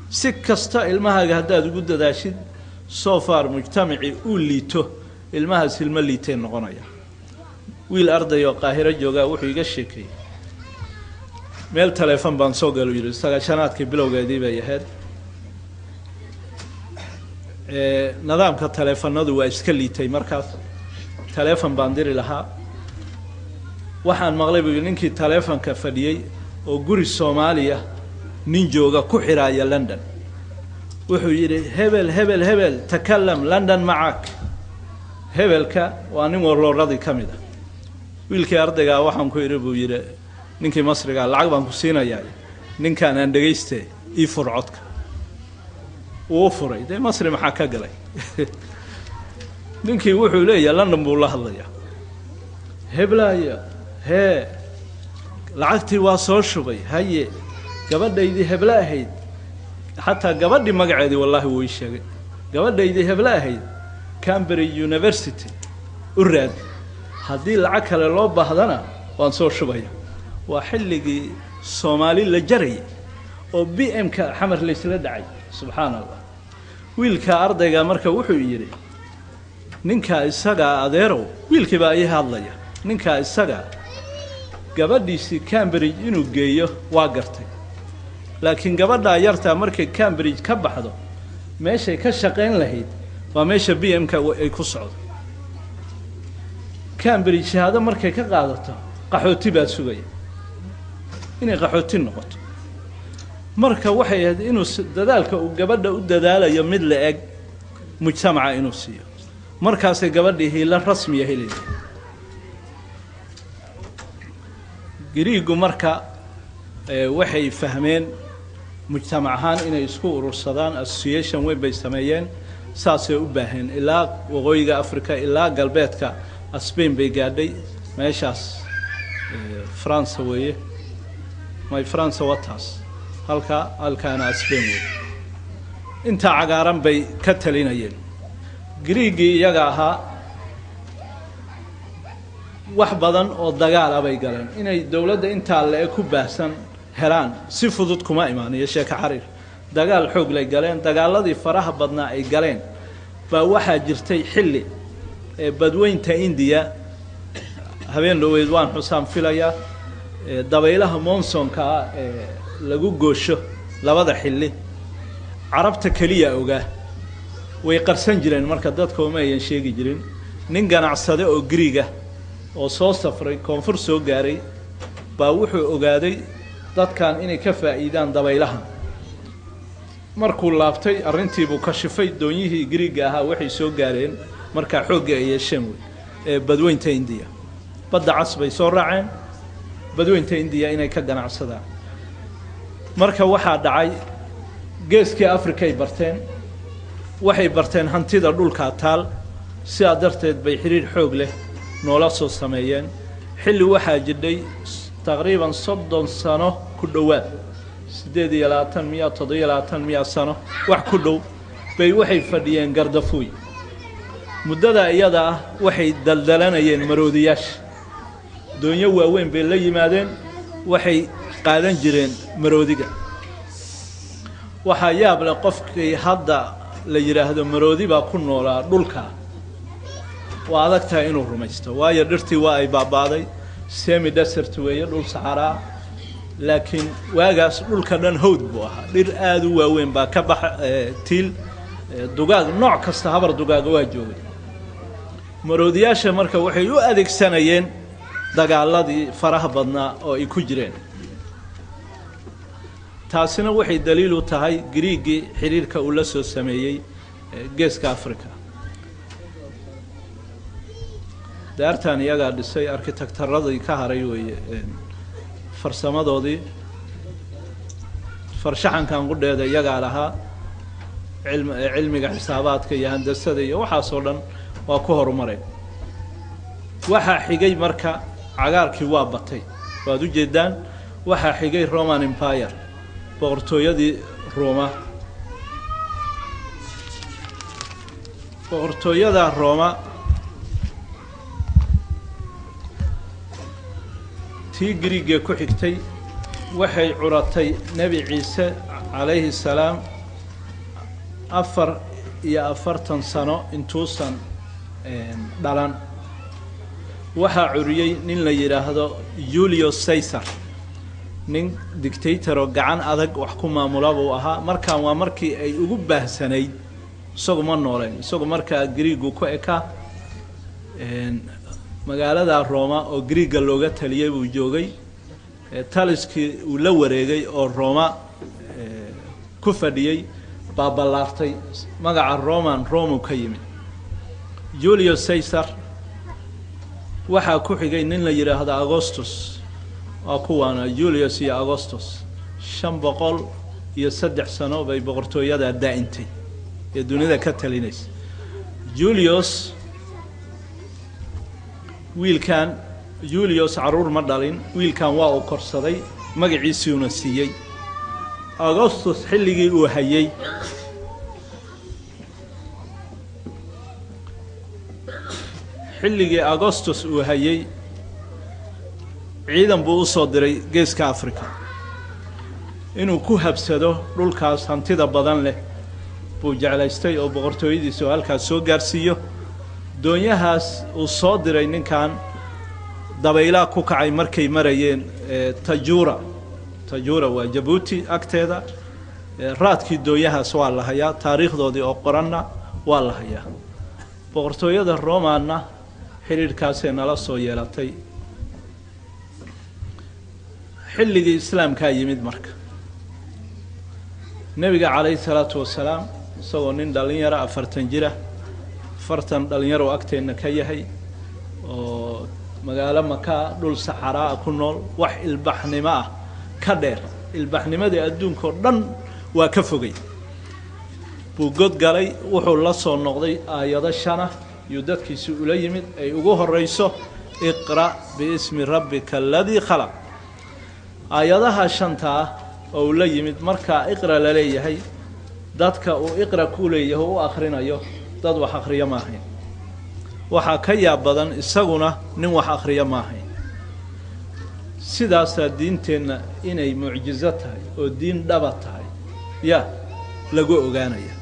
si kasta ilmahaaga hadaad ugu dadaashid so far mujtamaci uu liito ilmahaas ilma liiteen noqonaya wiil arday oo Qaahiro jooga wuxuu iga sheekay meel telefoon baan soo galay yiri sagashanaadkii bilowgeedii bay ahayd nidaamka telefoonadu waa iska liitay markaas telefoon baan diri lahaa waxaan maqlay ninkii telefoonka fadhiyay oo guri Soomaaliya nin jooga ku xiraaya London wuxuu yiri hebel takalam London macaak hebelka waa nin warlooradii kamida wiilkii ardayga waxaan ku iri buu yiri ninkii Masriga lacag baan ku siinayaa ninkan aan dhageystay ii furcodka oo furay de Masri maxaa ka galay ninkii wuxuu leeyahay London buu la hadlayaa heblaaya lacagtii waa soo shubay haye gabadhaydii hebla ahayd hatta gabadhii magaceedii wallahi way sheegay gabadhaydii hebla ahayd Cambridge University u raad hadii lacag kale loo baahdana waan soo shubaya waa xilligii Soomaali la jaray oo BM-ka xamar la isla dhacay subhanallah wiilka ardayga marka wuxuu yiri ninka isaga adeerow wiilkii baa ii hadlaya ninka isaga gabadhiisi Cambridge inuu geeyo waa gartay laakiin gabadha yarta markay Cambridge ka baxdo meeshay ka shaqeyn lahayd waa meesha BM-ka ay ku socdo Cambridge hada markay ka qaadato qaxooti baa sugaya inay qaxooti noqoto marka waxay ahayd inuu dadaalka uu gabadha u dadaalayo mid la eg mujtamaca inuu siiyo markaas ay gabadhii la rasmi ah helay Greegu marka waxay fahmeen mujtamacahan inay isku urursadaan association way bay sameeyeen saasay u baahan ilaa waqooyiga Afrika ilaa galbeedka Spain bay gaadhay meeshaas France weeye my France wataas halkaana Spain weeye inta cagaaran bay ka talinayeen Greegi iyaga ahaa wax badan oo dagaal bay galeen inay dawladda inta la ku baahsan helaan si fudud kuma imaanay sheeka xariir dagaal xoog leh galeen dagaaladii faraha badnaa ay galeen baa waxa jirtay xilli badweynta India habeen dhaweyd waan xusaan filaya dabaylaha monsoonka lagu goosho labada xilli carabta kaliya ogaa way qarsan jireen marka dadka uma ayaan sheegi jirin nin ganacsade oo Greega oo soo safray koonfur soo gaaray baa wuxuu ogaaday dadkan inay ka faa'iidaan dabaylaha markuu laabtay arintii buu ka shifay doonyihii Greega ahaa waxay soo gaareen marka xoog ay yeesheen badweynta India badda casbay soo raaceen badweynta India inay ka ganacsadaan marka waxa dhacay geeska Afrika ay barteen waxay barteen hantida dhulka taal si adarteed bay xiriir xoog leh noola soo sameeyeen xilli waxa jiray تقريبا صدن سنة كدوات سديد يلاتن مية تضي يلاتن مية سنة وح كدو بي وحي فديين قردفوي مدة إيادا وحي دلدلان ين مرودياش دنيا وين باللي مادين وحي قادن جرين مروديقا waxaa yaab leh qofkii hadda la yiraahdo maroodi baa ku noolaa dhulka waa adag tahay inuu rumaysto waayo dhirtii waa ay baabaaday semi desert weeye dhul saxara laakiin waagaas dhulka dhan hawd buu ahaa dhir aad u waaweyn baa ka bax tiil dugaag nooc kasta habar dugaag waa joogay maroodiyaasha marka waxay u adeegsanayeen dagaaladii faraha badnaa oo ay ku jireen taasina waxay daliil u tahay Greegi xiriirka uu la soo sameeyay geeska Afrika daartan iyaga dhisay architecturadii ka haray weeye farsamadoodii farshaxankan qudheeda iyaga lahaa cilmiga xisaabaadka iyo handasada iyo waxa soo dhan waa ku horumaray waxa xigay marka cagaarkii waa batay waad u jeedaan waxa xigay Roman Empire boqortooyadii Roma boqortooyada Roma tii Greega ku xigtay waxay curatay Nabi Ciise alayhi salaam 44 sano intuusan dhalan waxa curiyay nin la yiraahdo Julius Caesar nin dictator oo gacan adag wax ku maamulaba uu ahaa markaan waa markii ay ugu baahsanayd isagu ma nooleen isagu marka Greegu ku eka magaalada Roma oo Greega looga taliyay uu joogay taliskii uu la wareegay oo Roma ku fadhiyay baabalaartay magaca Rome ka yimid Julius Caesar waxa ku xigay nin la yiraahdo Augustus akuwana Julius iyo Augustus 503 sano bay boqortooyada daa'intay ee dunida ka talinaysay Julius wiilkan Julius caruur ma dhalin wiilkan waa uu korsaday magaciisuna siiyay Augustus xilligii uu hayay Augustus uu hayay ciidan buu u soo diray geeska Afrika inuu ku habsado dhulkaas hantida badan leh buu jeclaystay oo boqortooyadiisu halkaas soo gaarsiiyo doonyahaas uu soo diray ninkan dabayla ku kacay markay marayeen Tajura waa Djibouti agteeda raadkii doonyahaas waa la hayaa taariikhdoodii oo qoranna waa la hayaa boqortooyada Romaanna xiriirkaas ee nala soo yeelatay xilligii islaamka yimid marka nabiga calayhi salaatu wasalaam isagoo nin dhalinyaro 40 jira 40 dhalinyaro agteena ka yahay oo magaalo Maka dhul saxara ku nool wax ilbaxnimo ah ka dheer ilbaxnimadii adduunka oo dhan waa ka fogay buu god galay wuxuu la soo noqday aayado shana iyo dadkiisu ula yimid ay ugu horeyso iqra biismi rabbika alladhi khalaq aayadaha shanta oo la yimid marka iqra la leeyahay dadka uu iqra ku leeyahay oo akhrinayo dad wax akhriya ma ahayn waxa ka yaab badan isaguna nin wax akhriya ma ahayn sidaas diinteena inay mucjizo tahay oo diin dhaba tahay ya lagu ogaanaya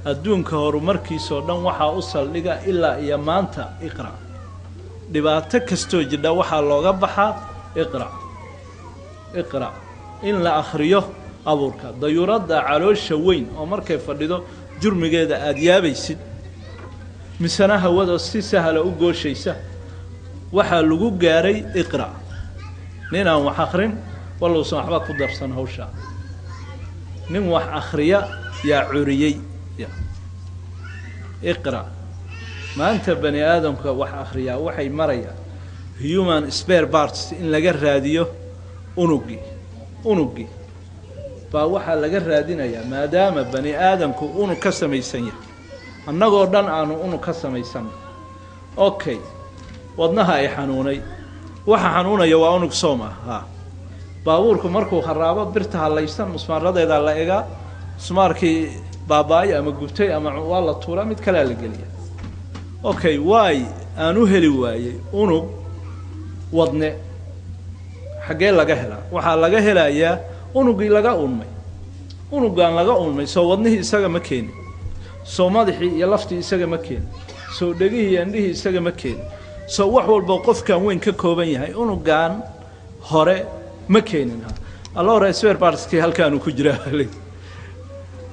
adduunka horumarkiisa dhan waxa u saldhiga ilaa iyo maanta iqra dhibaato kasto jidha waxa looga baxaa iqra in la akhriyo abuurka dayuurada caloosha weyn oo markay fadhido jurmigeeda aad yaabaysid misana hawada si sahal u gooshaysa waxa lagu gaaray iqra ninaan wax akhrin wallow soo waxba ku darsan hawsha nin wax akhriya yaa curiyay iqra maanta bani aadamka wax akhriya waxay marayaan human spare parts in laga raadiyo unugi baa waxa laga raadinayaa maadaama bani aadamku unug ka samaysan yahay annagoo dhan aanu unug ka samaysan okay wadnaha ay xanuunay waxa xanuunaya waa unug sooma ha baabuurku markuu kharaabo birta halaysan musmaaradeeda la eega musmaarkii baabaay ama gubtay ama waa la tuura mid kale la geliya okay way aanu heli waayay unug wadne xagee laga helaa waxa laga helayaa unugii laga ulmay unugan laga ulmay soo wadnihii isaga ma keenin soo madaxii iyo laftii isaga ma keenin soo dhagihii iyo indhihii isaga ma keenin soo wax walba qofkan weyn ka kooban yahay unugan hore ma keenin Allah rasuul baarskii halkaan ku jira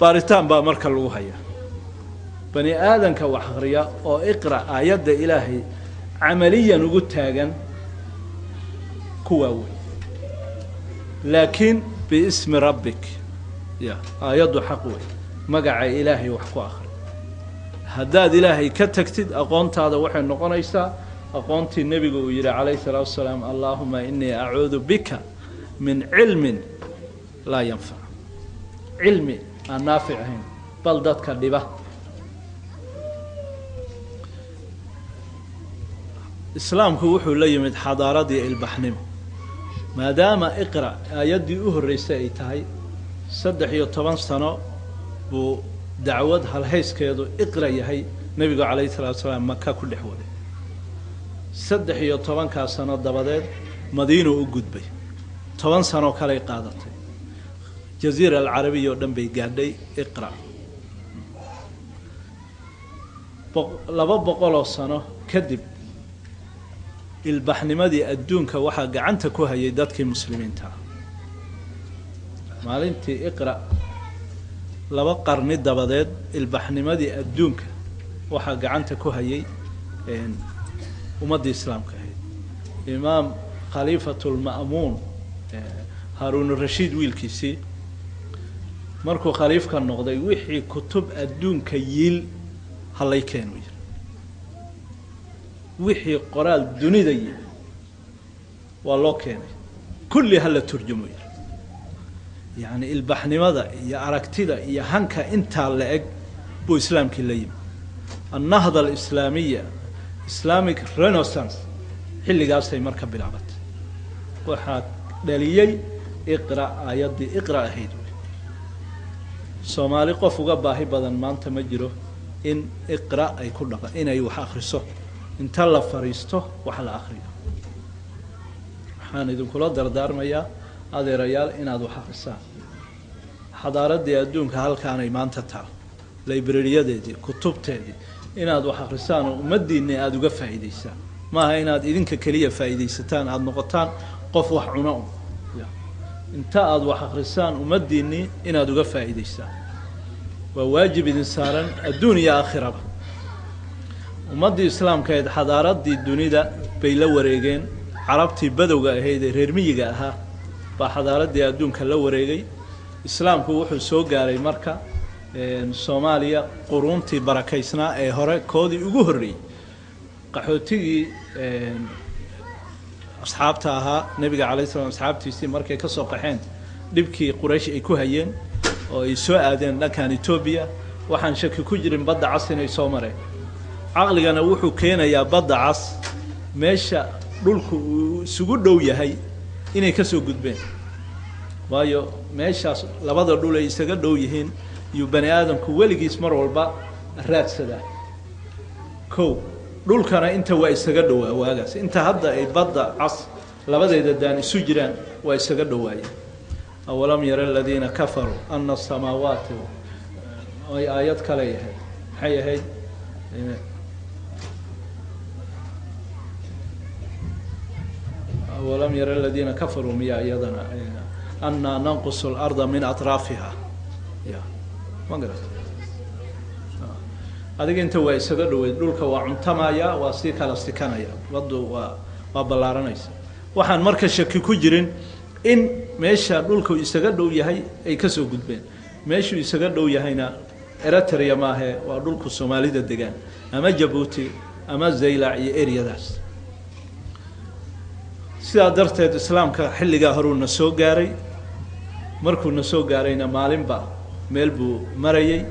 baaritaan baa marka lagu hayaa bani aadanka wax akhriya oo iqra aayada ilaahay amaliyan ugu taagan kuwa weyn laakiin biismi rabbik ya aayadu xaq weyn magaca ilaahay wax ku akhri haddaad ilaahay ka tagtid aqoontaada waxay noqonaysaa aqoontii nabiga uu yiri calayhi salaatu wasalaam allahumma inni a'uudu bika min ilmin la yanfa ilmi aan naafic ahayn bal dadka dhiba islaamku wuxuu la yimid xadaaradii ilbaxnimo maadaama iqra aayadii u horeysay ay tahay 13 sano buu dacwad hal heyskeedu iqra yahay nabiga calayhi salaatu wasalaam Makka ku dhex waday 13 ka sano dabadeed Madiina u gudbay 10 sano kale qaadatay جزيرة العربية ودم بيجادي اقرأ لبا بقولوا السنة كذب البحن مدي الدون كواحد قعنت كوها يداتك المسلمين تا مالنتي اقرأ لبا قرن الدبادات البحن مدي الدون كواحد قعنت كوها ي ومدي إسلام كهي إمام خليفة المأمون هارون الرشيد ويلكيسي markuu khaliifka noqday wixii kutub adduunka yiil halay keenay wixii qoraal dunida yiil waa loo keenay kulli hal turjumo yani ilbaxnimada iyo aragtida iyo hanka inta la eg buu islaamkii la yimid النهضة الإسلامية Islamic Renaissance xilligaas ay marka bilaabatay waxa dhaliyay iqra ayadi iqra ahayd Soomaali qof uga baahi badan maanta ma jiro in iqra ay ku dhaqa inay wax akhriso inta la fariisto wax la akhriyo waxaan idin kula dardaarmayaa adeerayaal inaad wax akhrisaan xadaaradii adduunka halkaan ay maanta taal librariyadeedii kutubteedii inaad wax akhrisaan oo ummadiina aad uga faa'iideysaan maaha inaad idinka kaliya faa'iideysataan aad noqotaan qof wax cuno inta aad wax akhrisaan ummadiina inaad uga faa'iideysaan waa waajib idin saaran adduunyo aakhiraba ummadii islaamka ee xadaaradii dunida bay la wareegeen carabtii badowga ahayd ee reer miyiga ahaa baa xadaaradii adduunka la wareegay islaamku wuxuu soo gaaray marka Soomaaliya quruntii barakaysnaa ee hore koodii ugu horeeyay qaxootigii asxaabta ahaa nabiga calayhi salaam asxaabtiisii markay ka soo qaxeen dibkii Quraysh ay ku hayeen oo ay soo aadeen dhankan Ethiopia waxaan shaki ku jirin badda cas inay soo mareen aqligana wuxuu keenayaa badda cas meesha dhulku isugu dhow yahay inay ka soo gudbeen waayo meeshaas labada dhul ay isaga dhow yihiin iyo bani aadamku waligiis mar walba raadsada ko dhulkana inta waa isaga dhow waagaas inta hadda ay badda cas labadeeda daan isu jiraan waa isaga dhowaayeen awalam yara alladina kafaru anna as-samawati ay ayad kale yahay maxay ahayd awalam yara alladina kafaru miya ayadana anna nanqusu al-ardha min atrafiha ya magara adiga inta waa isaga dhaweyd dhulka waa cuntamaya waa si kala sikanaya wadu waa balaaranaysa waxaan marka shaki ku jirin in meesha dhulku isaga dhow yahay ay ka soo gudbeen meeshu isaga dhow yahayna Eritrea maahe waa dhulku Soomaalida degan ama Djibouti ama Zaylac iyo eriyadaas sida darteed islaamka xilliga horuna soo gaaray markuu na soo gaarayna maalinba meel buu marayay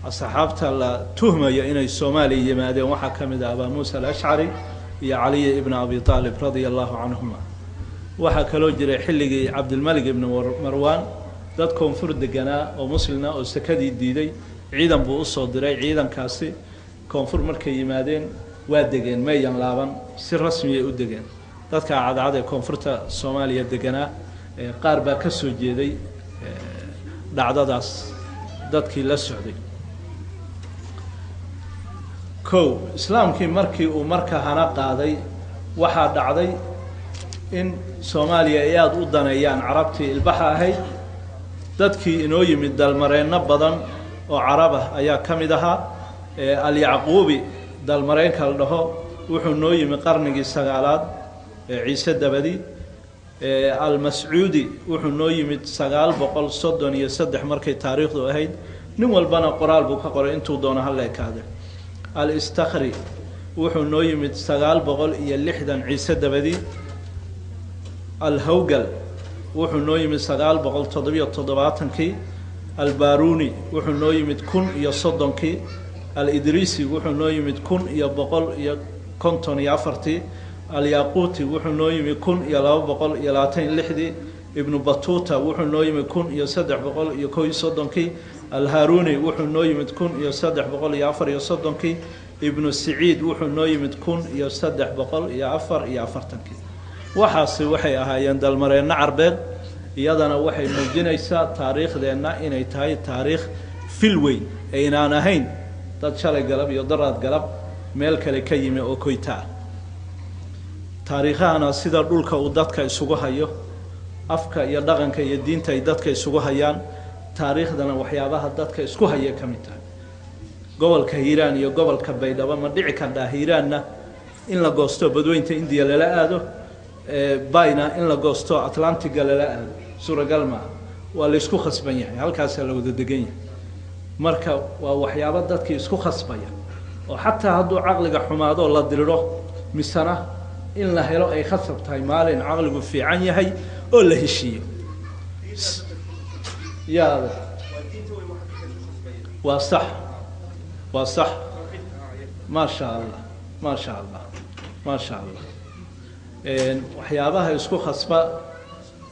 asxaabta la tuhmaya inay Soomaaliya yimaadeen waxa kamid ah Abu Musa al-Ash'ari iyo caliy ibn abi aalib radia allahu canhuma waxaa kaloo jiray xilligii cabdilmalik ibn marwan dad koonfur deganaa oo muslina oo sakadii diiday ciidan buu usoo diray ciidankaasi koonfur markay yimaadeen waa degeen meeyan laaban si rasmiyay u degeen dadka cadcad ee koonfurta soomaaliya deganaa qaar baa ka soo jeeday dhacdadaas dadkii la socday kow islaamkii markii uu marka hana qaaday waxaa dhacday in soomaaliya ay aada u daneeyaan carabtii ilbaxa ahayd dadkii inoo yimid dalmareenno badan oo carab ah ayaa ka mid ahaa alyacquubi dalmareenka la dhaho wuxuu noo yimi qarnigii sagaalaad ciise dabadi almascuudi wuxuu noo yimid 933 markay taariikhdu ahayd nin walbana qoraal buu ka qoray intuu doono hal leekaade al-istakhri wuxuu noo yimid 960 ciise dabadi alhawgal wuxuu noo yimid 977 albaruni wuxuu noo yimid 1030 al-idrisi wuxuu noo yimid 1154 al-yaquuti wuxuu noo yimid 1226 ibnu batuta wuxuu noo yimid 1331 al-haruni wuxuu noo yimid 1334 ibnu saciid wuxuu noo yimid 1344 waxaasi waxay ahaayeen dalmareenno carbeed iyadana waxay muujinaysaa taariikhdeenna inay tahay taariikh fil weyn aynaan ahayn dad shalay galab iyo daraad galab meel kale ka yimi oo koytaa taariikhahana sida dhulka uu dadka isugu hayo afka iyo dhaqanka iyo diinta ay dadka isugu hayaan taariikhdana waxyaabaha dadka isku haya ka mid tahay gobolka hiiraan iyo gobolka baydhabo ma dhici kardhaa hiiraanna in la goosto badweynta indiya lala aado bayna in la goosto atlantiga lala aado suuragal maaha waa la isku khasban yahay halkaasaa la wada degan yahay marka waa waxyaabo dadkii isku khasbaya oo xataa hadduu caqliga xumaado la diriro misana in la helo ay khasab tahay maalin caqligu fiican yahay oo la heshiiyo yaa waa sax waa sax ma sha Allah ma sha Allah ma sha Allah waxyaabaha isku khasba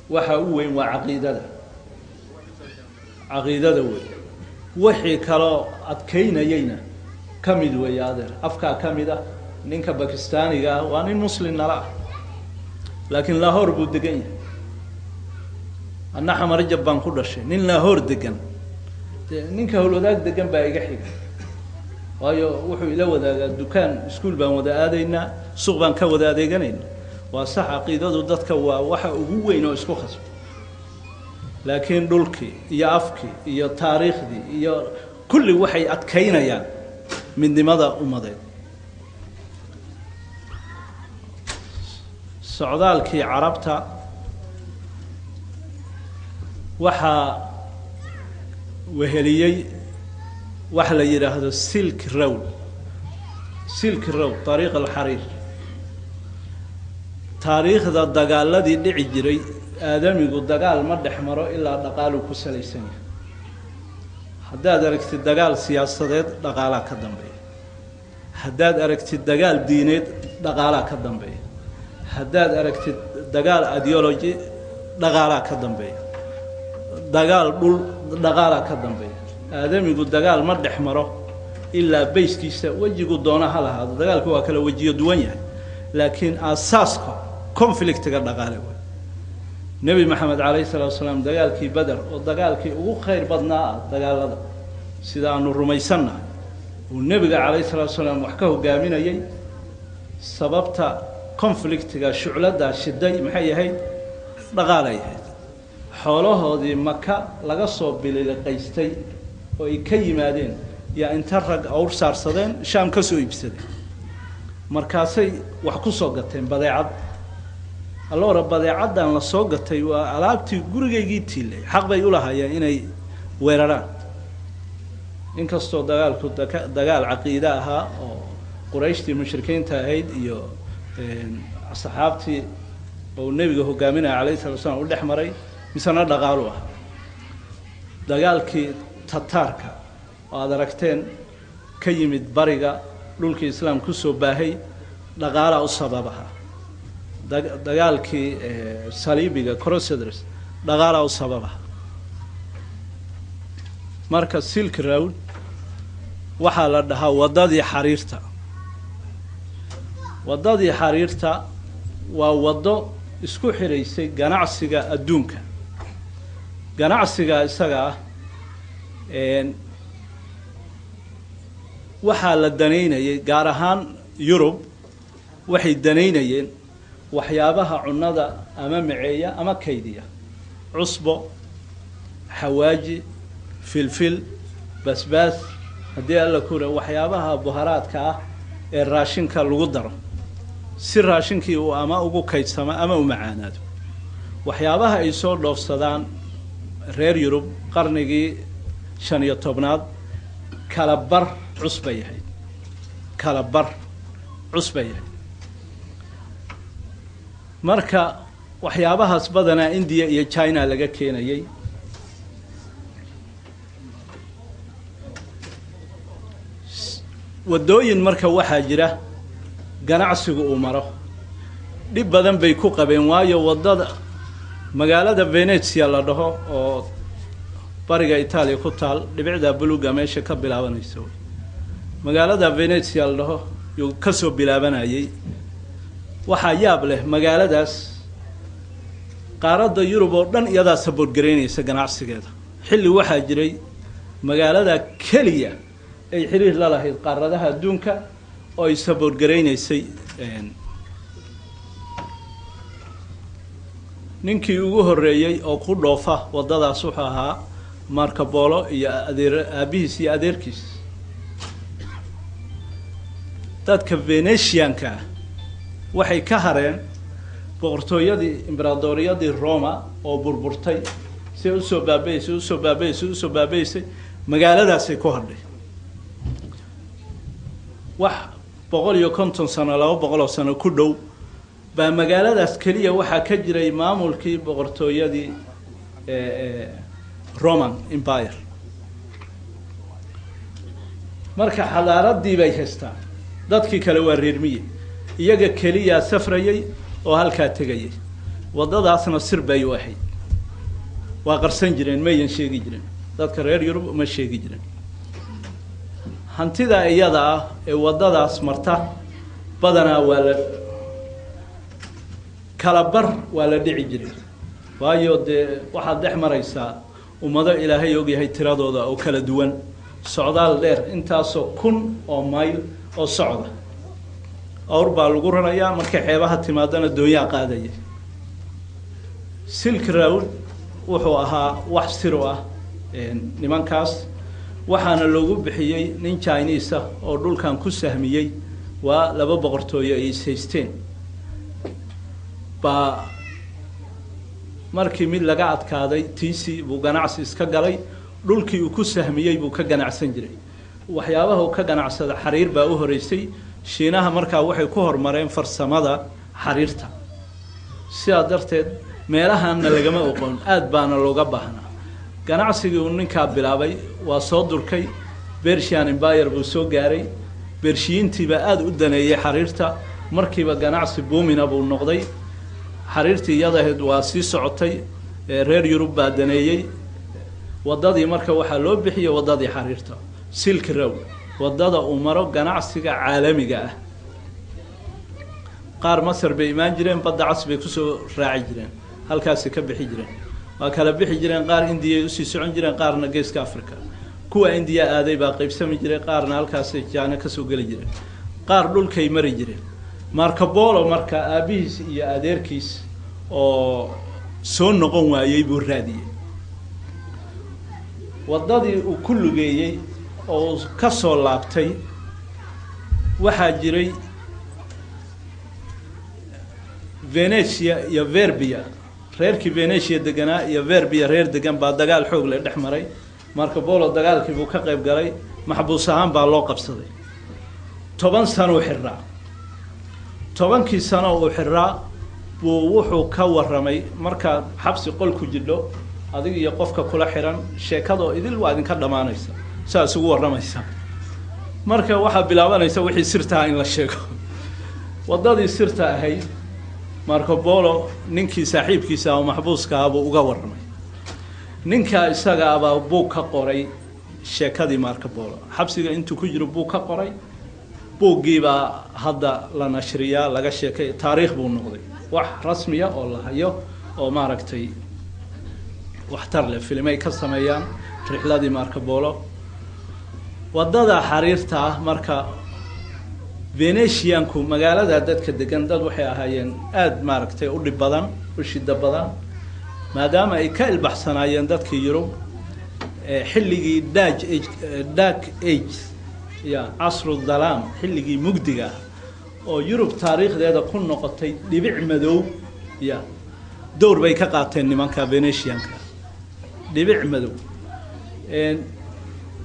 waxa uu weyn waa caqiidada weyn wixii kale adkeynayna kamid weeyaadeer afka kamida ninka bakistaaniga waa nin muslim nala laakiin Lahore buu degan yahay anna xamar jabban ku dhashay nin Lahore degan ninka hawlwadaag degan baa iga xiga waayo wuxuu ila wadaagaa dukaan iskuul baan wada aadaynaa suuq baan ka wada adeeganaynaa waa sax caqiidadu dadka waa waxa ugu weyn oo isku khasbo laakiin dhulkii iyo afkii iyo taariikhdii iyo kulli waxay adkeynayaan midnimada ummadeed socdaalkii carabta waxaa weheliyey wax la yiraahdo silk road طريق الحرير taariikhda dagaaladii dhici jiray aadamigu dagaal ma dhexmaro ilaa dhaqaal ku salaysan yahay haddaad aragtid dagaal siyaasadeed dhaqaala ka dambeeya haddaad aragtid dagaal diineed dhaqaala ka dambeeya haddaad aragtid dagaal ideology dhaqaala ka dambeeya dagaal dhul dhaqaala ka dambeeya aadamigu dagaal ma dhexmaro ilaa bayskiisa wajigu doona ha lahaado dagaalku waa kala wajiyo duwan yahay laakiin asaaska conflictiga dhaqaale way nabi maxamed alayhi salaatu wasalaam dagaalkii badar oo dagaalkii ugu khayr badnaa dagaalada sida aanu rumaysanahay uu nabiga alayhi salaatu wasalaam wax ka hogaaminayay sababta conflictiga shuclada shiday maxay yahay dhaqaale yahay xoolahoodii maka laga soo biliqaystay oo ay ka yimaadeen yaa inta rag awr saarsadeen shaam ka soo iibsadeen markaasay wax ku soo gateen badeecad alloora badeecadan la soo gatay waa alaabtii gurigeygii tiilay xaq bay u lahaayeen inay weeraraan inkastoo dagaalku dagaal caqiida ahaa oo qurayshtii mushrikiinta ahayd iyo asxaabtii oo nabiga hogaaminaya alayhi salaatu wasalaam u dhexmaray misana dhaqaalo ah dagaalkii tataarka oo aad aragteen ka yimid bariga dhulkii islaam ku soo baahay dhaqaalaha u sababaha dagaalkii saliibiga Crusaders dhaqaalaha u sababaha marka Silk Road waxaa la dhahaa wadadii xariirta wadadii xariirta waa wado isku xiraysay ganacsiga adduunka ganacsiga isaga ah waxaa la daneynayay gaar ahaan Yurub waxay daneynayeen waxyaabaha cunnada ama maceeya ama kaydiya cusbo xawaaji filfil basbaas haddii alla kura waxyaabaha buharaadka ah ee raashinka lagu daro si raashinkii uu ama ugu kaydsama ama u macaanaado waxyaabaha ay soo dhoofsadaan reer Yurub qarnigii 15aad kala bar cusba yahay kala bar cusba yahay marka waxyaabahaas badanaa India iyo China laga keenayay wadooyin marka waxaa jira ganacsigu uu maro dib badan bay ku qabeen waayo wadada magaalada Venezia la dhaho oo bariga Italy ku taal dhibicda buluuga meesha ka bilaabanayso magaalada Venezia la dhaho uu ka soo bilaabanayay waxa yaab leh magaaladaas qaaradda Yurub oo dhan iyada support gareynaysa ganacsigeeda xilli waxa jiray magaalada kaliya ay xiriir la lahayd qaaradaha adduunka oo ay support gareynaysay ninkii ugu horeeyay oo ku dhoofa wadadaas wuxuu ahaa Marco Polo iyo aabihiis iyo adeerkiis dadka Venetianka waxay ka hareen boqortooyadii imbraadoriyadii Roma oo burburtay si u soo baabaysay magaaladaas ay ku hadhay wax 150 sano 200 sano ku dhow ba magaaladaas kaliya waxa ka jiray maamulkii boqortooyadii Roman Empire marka xadaaradii bay haystaan dadkii kale waa reermiye iyaga kaliya safrayay oo halka tagayay wadadaasna sir bay u ahayd waa qarsan jireen ma yan sheegi jireen dadka reer Yurub ma sheegi jireen hantida iyada ah ee wadadaas marta badana waa la kala bar waa la dhici jiray waayo de waxa dhex maraysa ummado Ilaahay og yahay tiradooda oo kala duwan socdaal dheer intaasoo kun oo mayl oo socda awrba lagu ranayaa marka xeebaha timaadana doonyaa qaadaya Silk Road wuxuu ahaa wax sir ah nimankaas waxaana loogu bixiyay nin Chinese ah oo dhulkan ku sahmiyay waa laba boqortooyo ay haysteen ba markii mid laga adkaaday TC buu ganacsi iska galay dhulkii uu ku sahmiyay buu ka ganacsan jiray waxyaabaha uu ka ganacsada xariir baa u horeysay Shiinaha markaa waxay ku hormareen farsamada xariirta sidaa darteed meelahan lagama aqoon aad baana looga baahnaa ganacsigii uu ninka bilaabay waa soo durkay Persian Empire buu soo gaaray Pershiyiintiiba aad u daneeyay xariirta markiiba ganacsi boomina buu noqday xariirtii iyadaheed waa sii socotay reer Yurub baa daneeyay wadadii marka waxa loo bixiyay wadadii xariirta Silk Road wadada uu maro ganacsiga caalamiga ah qaar Masar bay imaan jireen badda cas bay ku soo raaci jireen halkaas ka bixi jireen waa kala bixi jireen qaar India u sii socon jireen qaarna geeska Afrika kuwa India aaday baa qaybsami jiray qaarna halkaas ay jaana ka soo gali jireen qaar dhulkay mari jireen Marco Polo marka aabihiis iyo adeerkiis oo soo noqon waayay buu raadiyay wadadii uu ku lugeeyay oo ka soo laabtay waxa jiray Venezia iyo Verbia reerkii Venezia deganaa iyo Verbia reer degan baa dagaal xoog leh dhex maray Marco Polo dagaalkii buu ka qayb galay maxbuus ahaan baa loo qabsaday 10 sano xirraa 10kii sano uu xirraa buu wuxuu ka waramay marka xabsi qol ku jidho adiga iyo qofka kula xiran sheekado idil waa idin ka dhamaanaysa saas ugu waramaysa marka waxa bilaabanaysa wixii sirtaa in la sheego waddadii sirta ahayd Marco Polo ninkii saaxiibkiisa oo maxbuuska ah buu uga warramay ninka isaga abaa buu ka qoray sheekadii Marco Polo xabsiga intuu ku jiro buu ka qoray buuggiiba hadda la nashriyaa laga sheekay taariikh buu noqday wax rasmi ah oo la hayo oo maaragtay waxtar leh filimay ka sameeyaan rixladii Marco Polo waddada xariirta ah marka Venetianku magaalada dadka degan dad waxay ahaayeen aad maaragtay u dhib badan u shida badan maadaama ay ka ilbaxsanaayeen dadkii Yurub xilligii dark age ya asru dhalaam xilligii mugdiga oo Yurub taariikhdeeda ku noqotay dhibic madow ya door bay ka qaateen nimanka Venetianka dhibic madow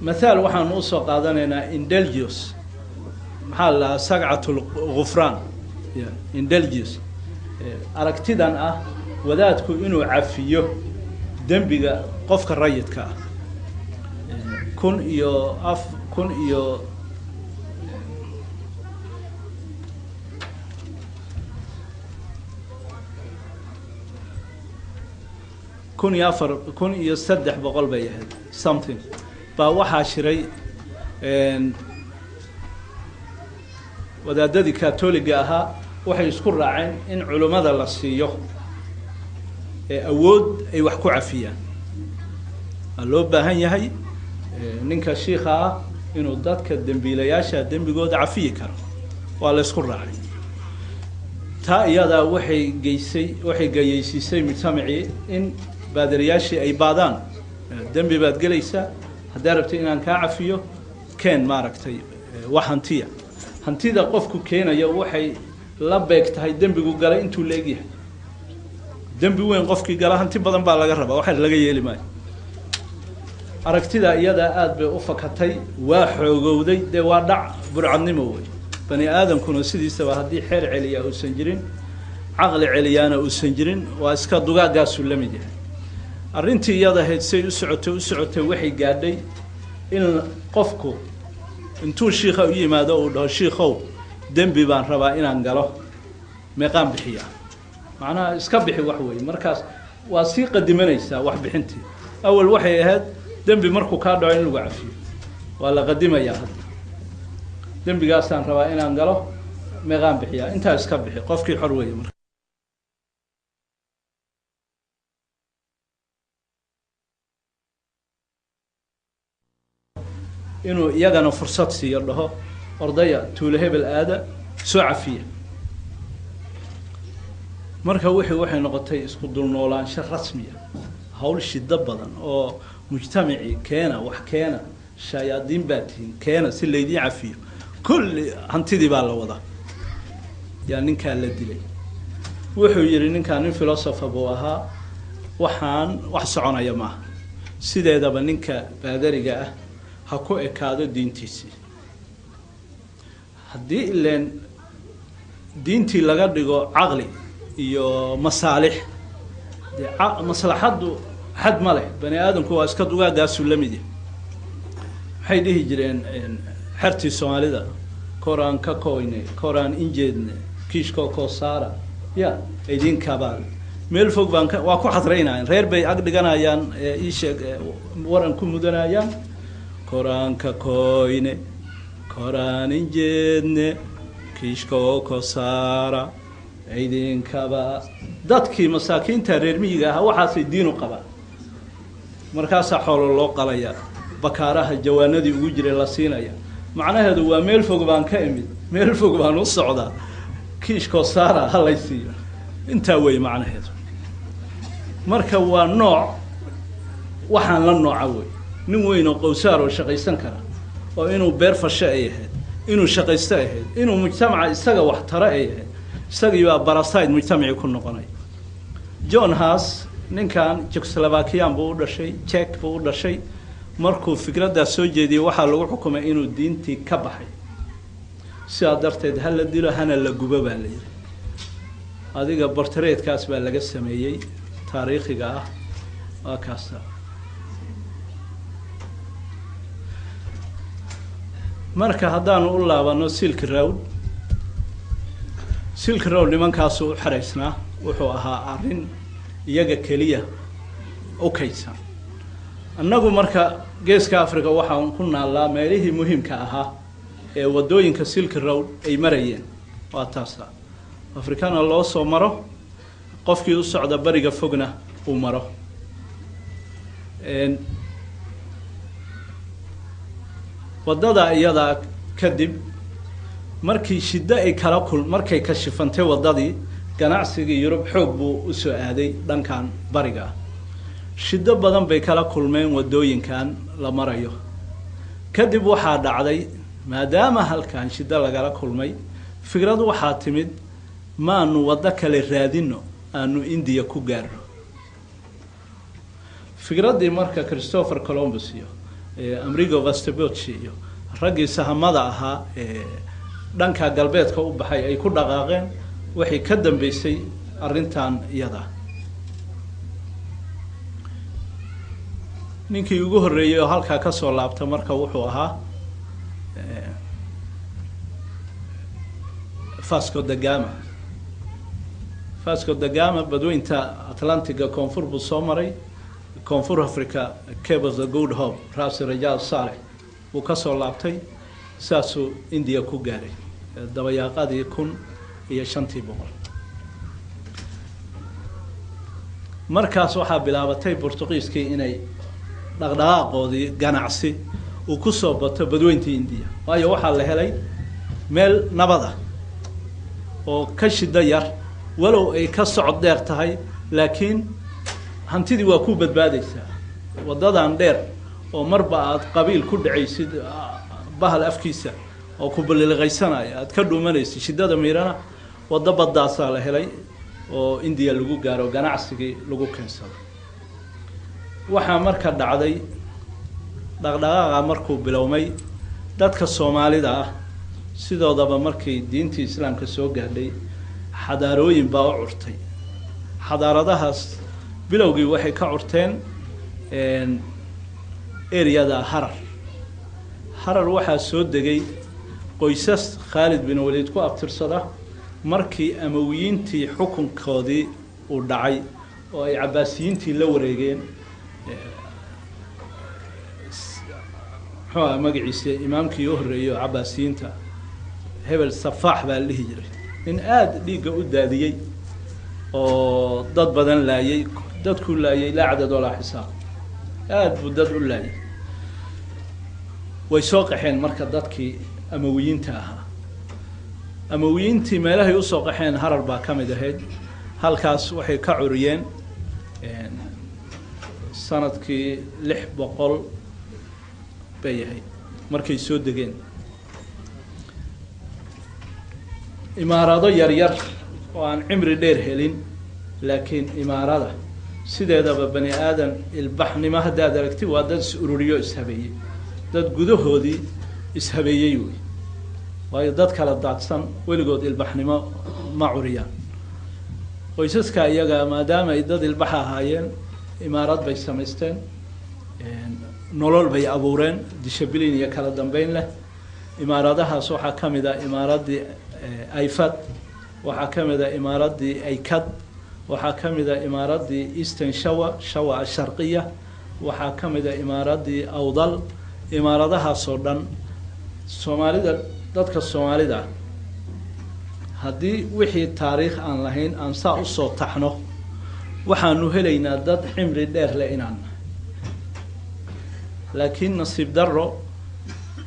مثال waxaan u soo qaadanaynaa indulgence maxaa la sagcatul ghufran ya indulgence aragtidan ah wadaadku inuu cafiyo dambiga qofka rayidka ah kun iyo kun iyo 300 bay ahayd something baa waxaa shiray wadaadadii Catholic ahaa waxay isku raaceen in culimada la siiyo awood ay wax ku cafiyaan loo baahan yahay ninka sheekha ah inuu dadka dambiilayaasha dambigooda cafiyi karo waa la isku raacay taa iyada waxay gayeysiisay mujtamacii in baadariyaashii ay baadaan dambi baad galaysaa haddii rabtay inaan ka cafiyo keen maaragtay wax hantida qofku keenayo waxay la beegtahay dambigu galay intuu leegyahay dambi weyn qofkii gala hanti badan baa laga rabaa waxa laga yeeli maayo aragtida iyada aad bay u fakatay waa xoogowday de waa dhac burcadnimo way bani aadamkuna sidiisaba hadii xeer celiya oo san jirin aqli celiyana oo san jirin waa iska dugaagaas u lamid yahay arrintii iyada heedsay u socotay waxay gaadhay in qofku intuu sheekha u yimaado oo dhaho sheekhow dambi baan rabaa inaan galo meeqaan bixiya macnaha iska bixi wax weey markaas waa si qadimanaysa wax bixintii awal waxay ahayd dambi markuu ka dhaco in lagu cafiyo waa la qadimayaa hadda dambigaasaan rabaa inaan galo meeqaan bixiya inta iska bixi qofkii xor weey inuu iyagana fursad siiyo dhaho ordaya tuule hebel aada soo cafiya marka waxay noqotay isku dul noolaansho rasmi ah hawl shida badan oo mujtamaci wax keena shayaadiin baatiin keena si leedii cafiyo kulli hantidii baa la wada yaa ninka la dilay wuxuu yiri ninkan nin philosopher buu ahaa waxaan wax soconaya ma sideedaba ninka baadariga ah ha ku ekaado diintiisi haddii ileen diintii laga dhigo aqli iyo masaalix maslaxadu xad ma leh bani aadamku waa iska dugaagaas u lamid yahay waxay dhihi jireen xertii Soomaalida Quraan ka kooyne Quraan injeedne kiishko ko saara ya idin kabaal meel fog baan waa ku xadreynayaan reer bay ag dhiganayaan ii sheeg waran ku mudanayaan Quraan ka kooyne Quraan injeedne kiishko ko saara idin kabaal dadkii masaakiinta reer miyiga ah waxaasay diin u qabaan markaas xoolo loo qalaya bakaaraha jawaanadii ugu jiray la siinaya macnaheedu waa meel fog baan ka imid meel fog baan u socdaa kiishko saara halaysiyo inta way macnaheedu marka waa nooc waxaan la nooca way nin weyn oo qowsaar oo shaqaysan kara oo inuu beer fasho ay yahay inuu shaqaysto ay yahay inuu mujtamaca isaga wax tara ay yahay isagii waa parasite mujtamaci ku noqonay John Haas ninkan Czechoslovakia buu u dhashay Czech buu u dhashay markuu fikradda soo jeediyay waxa lagu xukumay inuu diintii ka baxay sidaa darteed hal la dilo hana la gubo baa la yiri adiga portrait-kaas baa laga sameeyay taariikhiga ah waa kaasa marka haddaan u laabano Silk Road Silk Road nimankaasu u xareysnaa wuxuu ahaa arrin iyaga keliya u kaydsan annagu marka geeska Afrika waxaan ku naalaa meelihii muhiimka ahaa ee wadooyinka Silk Road ay marayeen waa taasa Afrikana loo soo maro qofkii u socda bariga fogna uu maro wadada iyada kadib markii shida ay kala markay ka shifantay wadadii ganacsiga Yurub xoog buu u soo aaday dhankan bariga shida badan bay kala kulmeen wadooyinkan la marayo kadib waxa dhacday maadaama halkan shida lagala kulmay fikradu waxa timid maanu wada kale raadino aanu India ku gaaro fikradii marka Christopher Columbus iyo Amerigo Vespucci iyo ragii sahamada ahaa dhanka galbeedka u baxay ay ku dhaqaaqeen waxay ka dambeysay arintan iyada ninkii ugu horeeyay oo halka ka soo laabtay marka wuxuu ahaa Vasco da Gama badweynta Atlantiga koonfur buu soo maray koonfur Afrika Cape of Good Hope Ras Rajal Saleh uu ka soo laabtay saasuu India ku gaaray dabayaaqadii 1500 markaas waxa bilaabatay Portugiiskii inay dhaqdhaqaaqoodii ganacsi uu ku soo bato badweynta India waayo waxa la helay meel nabada oo ka shida yar walow ay ka socod dheer tahay laakiin hantidii waa ku badbaadaysaa wadadan dheer oo marba aad qabiil ku dhacaysid bahal afkiisa oo ku balliqaysanaya aad ka dhuumanaysid shidada miirana wada badaasa la helay oo India lagu gaaro ganacsiga lagu keensado waxa marka dhacday dhaqdhaqaaqa markuu bilowmay dadka Soomaalida ah sidoodaba markay diinta Islaamka soo gaadhay xadaarooyin baa u curtay xadaaradahaas bilowgii waxay ka curteen area-da Harar waxaa soo degay qoysas Khalid bin Walid ku abtirsada markii Amawiyiintii xukunkoodii uu dhacay oo ay Cabbaasiyiintii la wareegeen magaciisa imaamkii u horeeyay Cabbaasiyiinta hebel Safaax baa la jiray in aad dhiiga u daadiyay oo dad badan laayay dadku laayay la cadad wala xisaab aad buu dad u laayay way soo qaxeen marka dadkii Amawiyiinta ahaa Amawiyiintii meelahay u soo qaxeen Harar baa kamid ahayd halkaas waxay ka curiyeen sanadkii 600 bayahay markay soo degeen imaarado yar yar oo aan cimri dheer helin laakiin imaarada sideedaba bani aadan ilbaxnimo hadaad aragtid waa dad ururiyo ishabeeyay dad gudahoodii ishabeeyay waayo dad kala daadsan weligood ilbaxnimo ma curiyaan qoysaska iyaga maadaama ay dad ilbax ahaayeen imaarad bay samaysteen nolol bay abuureen disabilin iyo kala dambeyn leh imaaradahaas waxaa kamid ah imaaradii Aifad waxaa kamid ah imaaradii Aikad waxaa kamid ah imaaradii Eastern Shawa Sharqiya waxaa kamid ah imaaradii Awdal imaaradahaas oo dhan Soomaalida dadka Soomaalida haddii wixii taariikh aan lahayn aan saa u soo taxno waxaanu helaynaa dad cimri dheer leh inaan laakiin nasiib darro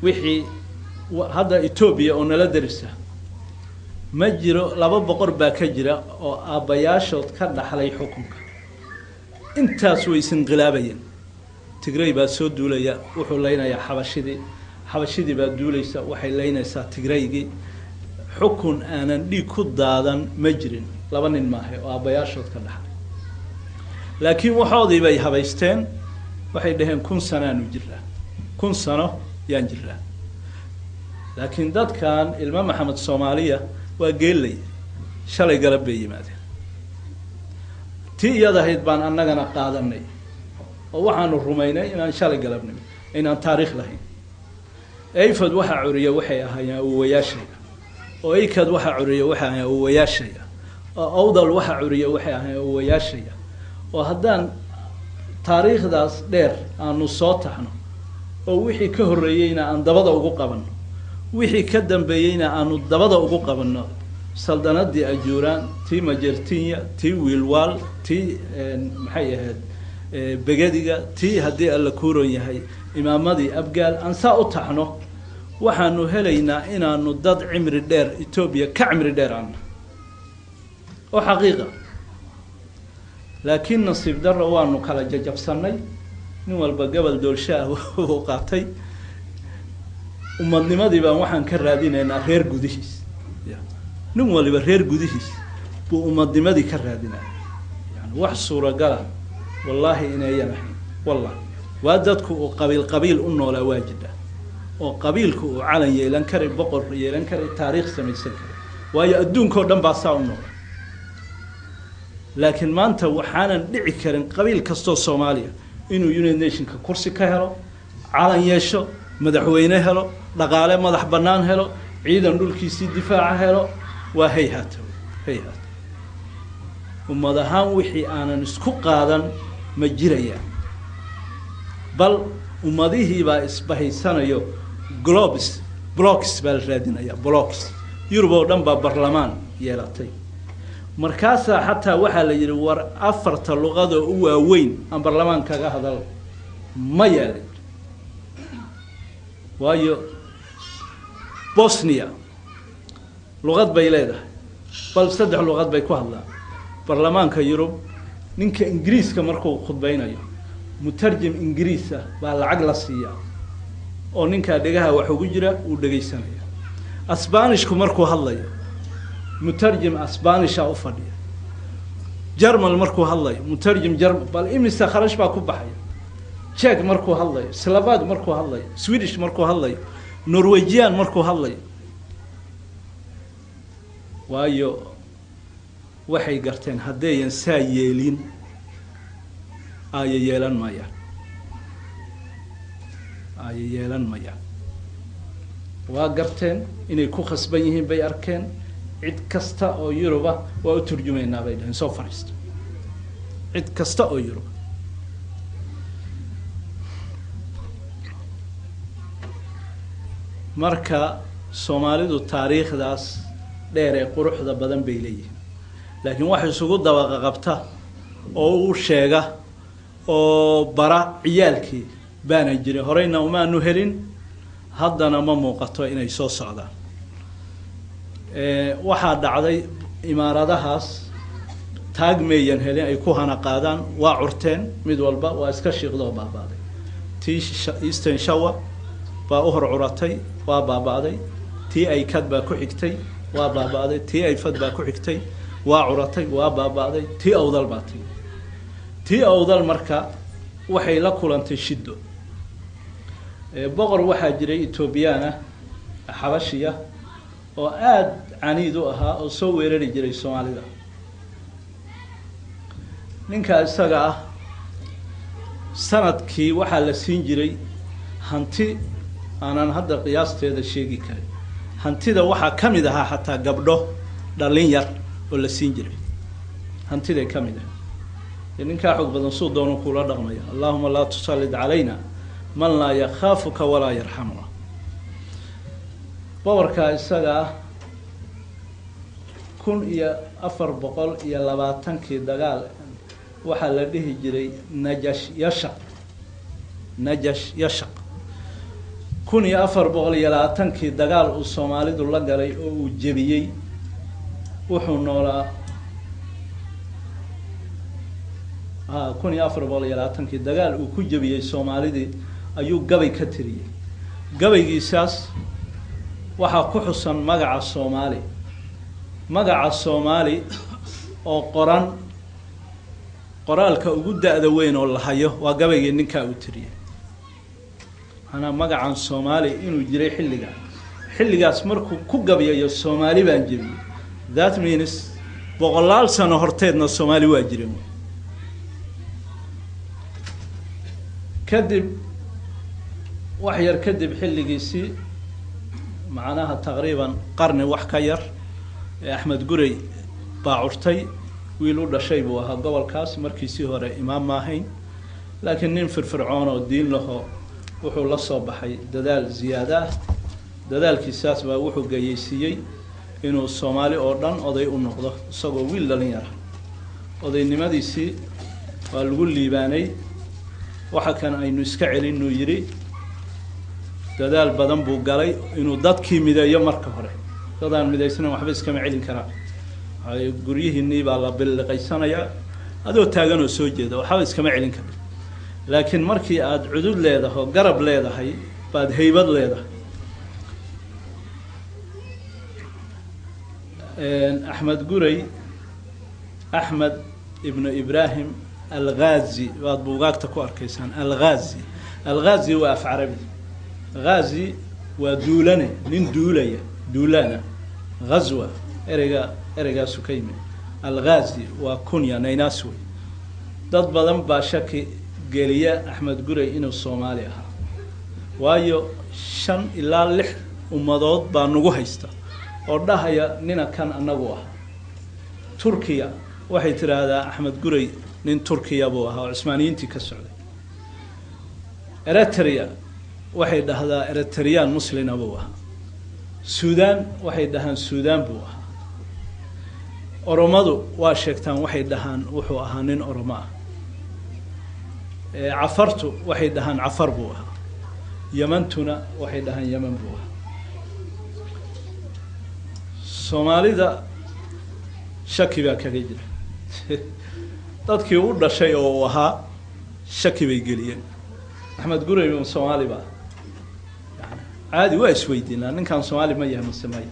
wixii hadda Ethiopia oo nala darisa ma jiro 200 baa ka jira oo aabayaashood ka dhaxlay xukunka intaas way inqilaabayeen Tigray baa soo duulaya wuxuu leynayaa xabashidii baa duulaysa waxay leynaysaa Tigraygii xukun aanan dhiig ku daadan ma jirin laba nin maahe oo aabayaashood ka dhaxlay laakiin waxoodii bay habaysteen waxay dhaheen 1000 sano aanu jiraa 1000 sano yaan jiraa laakiin dadkan ilma Maxamed Soomaaliya waa geelay shalay galab bay yimaadeen tii iyadahayd baan annagana qaadanay oo waxaanu rumaynay inaan shalay galabnay inaan taariikh lahayn Aifad waxa curiya waxay ahaayeen awowayaashayda oo ikad waxa curiya waxa ahay wayaashaya oo awdal waxa curiya waxa ahay wayaashaya oo haddaan taariikhdaas dheer aanu soo taxno oo wixii ka horeeyayna aan dabada ugu qabanno wixii ka dambeeyayna aanu dabada ugu qabanno saldanadii ajuuraan tii majertinya tii wiilwaal tii maxay ahayd begadiga tii haddii alla kuuron yahay imaamadii abgaal aan saa u taxno waxaanu helaynaa inaanu dad cimri dheer Ethiopia ka cimri dheer aan oo xaqiiqa laakiin nasiib darro waanu kala jajabsanay nin walba gobol doolshaa uu qaatay ummadnimadii baan waxaan ka raadinaynaa reer gudihiis nin waliba reer gudihiis buu ummadnimadii ka raadinaa yani wax suuragal ah wallahi inayan ahayn wallahi waa dadku oo qabiil u noolaa waajida oo qabiilku uu calan yeelan karay boqor yeelan karay taariikh samaysan karay waayo adduunka oo dhan baa saa u nool laakiin maanta waxaanan dhici karin qabiil kastoo Soomaaliya inuu United Nationska kursi ka helo calan yeesho madaxweyne helo dhaqaale madax banaan helo ciidan dhulkiisii difaaca helo waa hay'ad ummadahan wixii aanan isku qaadan ma jirayaan bal ummadihii baa isbahaysanayo blocks baa raadinaya blocks Yurub oo dhan baa barlamaan yeelatay markaasa xataa waxa la yiri war afarta luqad oo u waaweyn aan barlamaan kaga hadal ma yeelin waayo Bosnia luqad bay leedahay bal saddex luqad bay ku hadlaan barlamaanka Yurub ninka Ingiriiska markuu khudbaynayo mutarjim Ingiriis ah baa lacag la siiyaa oo ninka dhagaha wax ugu jira uu dhageysanayo Isbaanishku markuu hadlayo mutarjim Isbaanisha u fadhiya Jarmal markuu hadlayo mutarjim Jarmal bal imisa kharash baa ku baxaya Czech markuu hadlayo Slovak markuu hadlayo Swedish markuu hadlayo Norwegian markuu hadlayo waayo waxay garteen hadeeyan saa yeelin ay yeelan maya waa garteen inay ku khasban yihiin bay arkeen cid kasta oo Yuruba waa u turjumeynaa bay dhahan soo fariisto cid kasta oo Yurub marka Soomaalidu taariikhdaas dheer ee quruxda badan bay leeyihiin laakiin waxa isugu dabaqa qabta oo uu sheega oo bara ciyaalkii baana jiray horeyna uma aanu helin haddana ma muuqato inay soo socdaan waxa dhacday imaaradahaas taagmeeyan helin ay ku hana qaadaan waa curteen mid walba waa iska shiiqdo baabaaday tii Eastern Shower baa u hor curatay waa baabaaday tii ay kad baa ku xigtay waa baabaaday tii ay fad baa ku xigtay waa curatay waa baabaaday tii awdal baa tii awdal marka waxay la kulantay shiddo boqor waxa jiray Ethiopiana Xabashiya oo aad caniid u ahaa oo soo weerari jiray Soomaalida ninka isaga ah sanadkii waxa la siin jiray hanti aanan hadda qiyaasteeda sheegi karin hantida waxa kamid aha xataa gabdho dhalin yar oo la siin jiray hantida kamid ah ninka xog badan soo doono kula dhaqmaya Allahumma la tusallid alayna man la yakhafuka wala yarhamuna boqorka isaga 1420 dagaal waxa la dhihi jiray Najash Yashaq 1420 dagaal uu Soomaalidu la galay oo uu jabiyay wuxuu noolaa 1420 dagaal uu ku jabiyay Soomaalidii ayuu gabay ka tiriyay gabaygiisaas waxa ku xusan magaca Soomaali oo qoran qoraalka ugu daada weyn oo la hayo waa gabayga ninka uu tiriyay ana magacan Soomaali inuu jiray xilligaas markuu ku gabayo Soomaali baan jabiyay that means boqolaal sano horteedna Soomaali waa jireen kadib wax yar kadib xilligiisii معناها تقريبا قرن وحكير أحمد قري باعرتي ويلو دشي بوها قبل كاس مركزي هو إمام ماهين لكن ننفر فرعون والدين له وحو لصبحي ددال زيادة ددال كيساس با وحو قيسيي إنه الصومالي أردن أضي النقطة سقوا ويل لنيره أضي نمديسي والقول ليباني وحكان أنه يسكعل إنه يري ددال بدن بو قالي إنه دادكي مدايا مركه هره دادان مدايسنا وحبس كما علين كرا هاي قريه النيب على بالقيسانا يا هذا تاغانو سوجيدا وحبس كما علين كرا لكن مركي عاد عدود ليده قرب ليده هي بعد هيبد ليده أحمد قري أحمد ابن إبراهيم الغازي بعد بوغاك تكو أركيسان الغازي وقف عربي غازي ودولانه نين دولية دولانا غزوة إرقا سكيمة الغازي وكونيا نيناسوي ضد بدن باشاكي قاليا أحمد قري إنو الصومالي أها وايو 5 إلا 6 أمضاد بانوغو هايستا وردها يا نينا كان أنغو أها تركيا waxay tiraahdaa Axmed Guray nin Turkiya buu ahaa Cusmaaniyiintii ka socday Eritrea waxay dhahdaa Eritrean Muslim buu ahaa Sudan waxay dhahaan Sudan buu ahaa Oromadu waa sheegtaan waxay dhahaan wuxuu ahaa nin Oromo ah Cafartu waxay dhahaan Cafar buu ahaa Yamantuna waxay dhahaan Yaman buu ahaa Soomaalida shaki baa kaga jira dadkii u dhashay oo ahaa shaki bay geliyeen Axmed Guray oo Soomaali baa caadi waa isweydiinaa ninkan Soomaali ma yahay Soomaali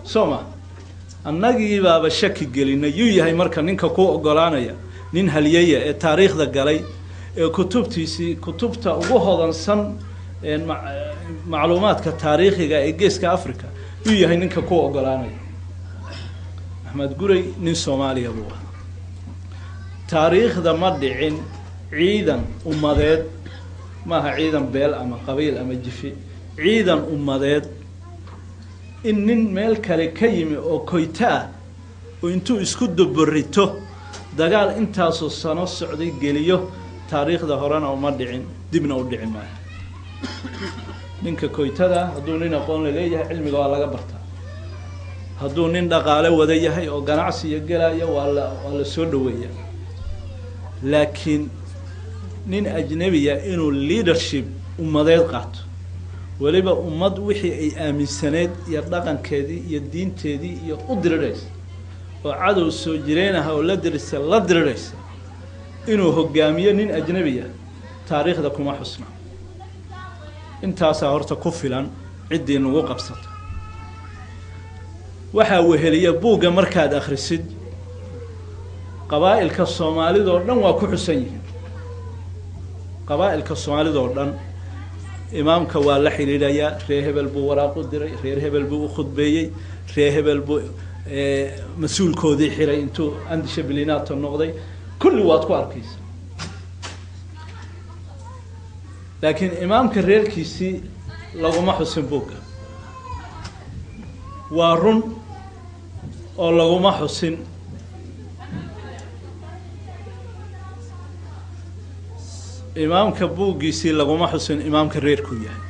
Sooma annagii baaba shaki gelinay yuu yahay marka ninka ku ogolaanaya nin haliyaya ee taariikhda galay ee kutubta ugu hodansan ee macluumaadka taariikhiga ee geeska Afrika yuu yahay ninka ku ogolaanaya Axmed Guray nin Soomaali ah buu taariikhda ma dhicin ciidan ummadeed maaha ciidan beel ama qabiil ama jifi ciidan ummadeed in nin meel kale ka yimi oo koyta oo intuu isku dabarito dagaal intaas oo sano socday geliyo taariikhda horena uma dhicin dibna u dhicin maaha ninka koytada hadduu nin aqoon leeyahay cilmiga waa laga bartaa hadduu nin dhaqaale wada yahay oo ganacsi iyo galaya waa la soo dhaweeyaa laakiin nin ajnabiya inuu leadership ummadeed qaato waliba ummad wixii ay aaminsaneed iyo dhaqankeedii iyo diinteedii iyo u diriraysa oo cadow soo jireenaha oo la diriraysa inuu hogaamiyo nin ajnabiya taariikhda kuma xusna intaas horta ku filan cidii nagu qabsato waxa weheliya buuga markaad akhrisid qabaa'ilka Soomaalida oo dhan waa ku xusan yihiin qabaa'ilka Soomaalida oo dhan imaamka waa la xiriiraya reer hebel buu waraaq u diray reer hebel buu u khudbeeyay reer hebel buu mas'uulkoodii xiray intuu andisha bilinato noqday kulli waad ku arkaysa laakiin imaamka reerkiisii laguma xusin buuga waa run oo laguma xusin imaamka buugiisii laguma xusin imaamka reerku yahay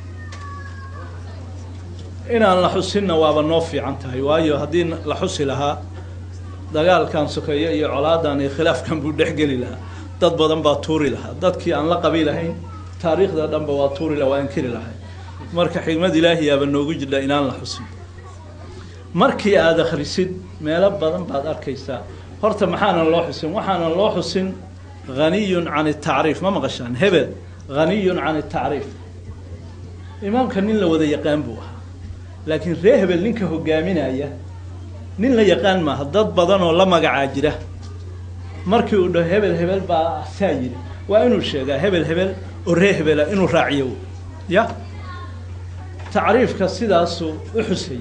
inaan la xusinna waaba noo fiican tahay waayo haddii la xusi lahaa dagaalkan sokeeye iyo colaadan iyo khilaafkan buu dhexgeli lahaa dad badan baa tuuri lahaa dadkii aan la qabiilahayn taariikhda dhanba waa tuuri lahaa waa inkiri lahay marka xigmad ilaahi yaaba noogu jidha inaan la xusin markii aad akhrisid meelo badan baad arkaysaa horta maxaanan loo xusin waxaanan loo xusin غني عن التعريف ما مقشان هبل غني عن التعريف إمام كان نين لو ذا يقان بوها لكن رهبل نينك هو جامينا يا نين لا يقان ما هدد بدن ولا ما عاجره مركي وده هبل با ساجر وإنه شجع هبل ورهبل إنه راعيه يا تعريف كسيداسو وحسي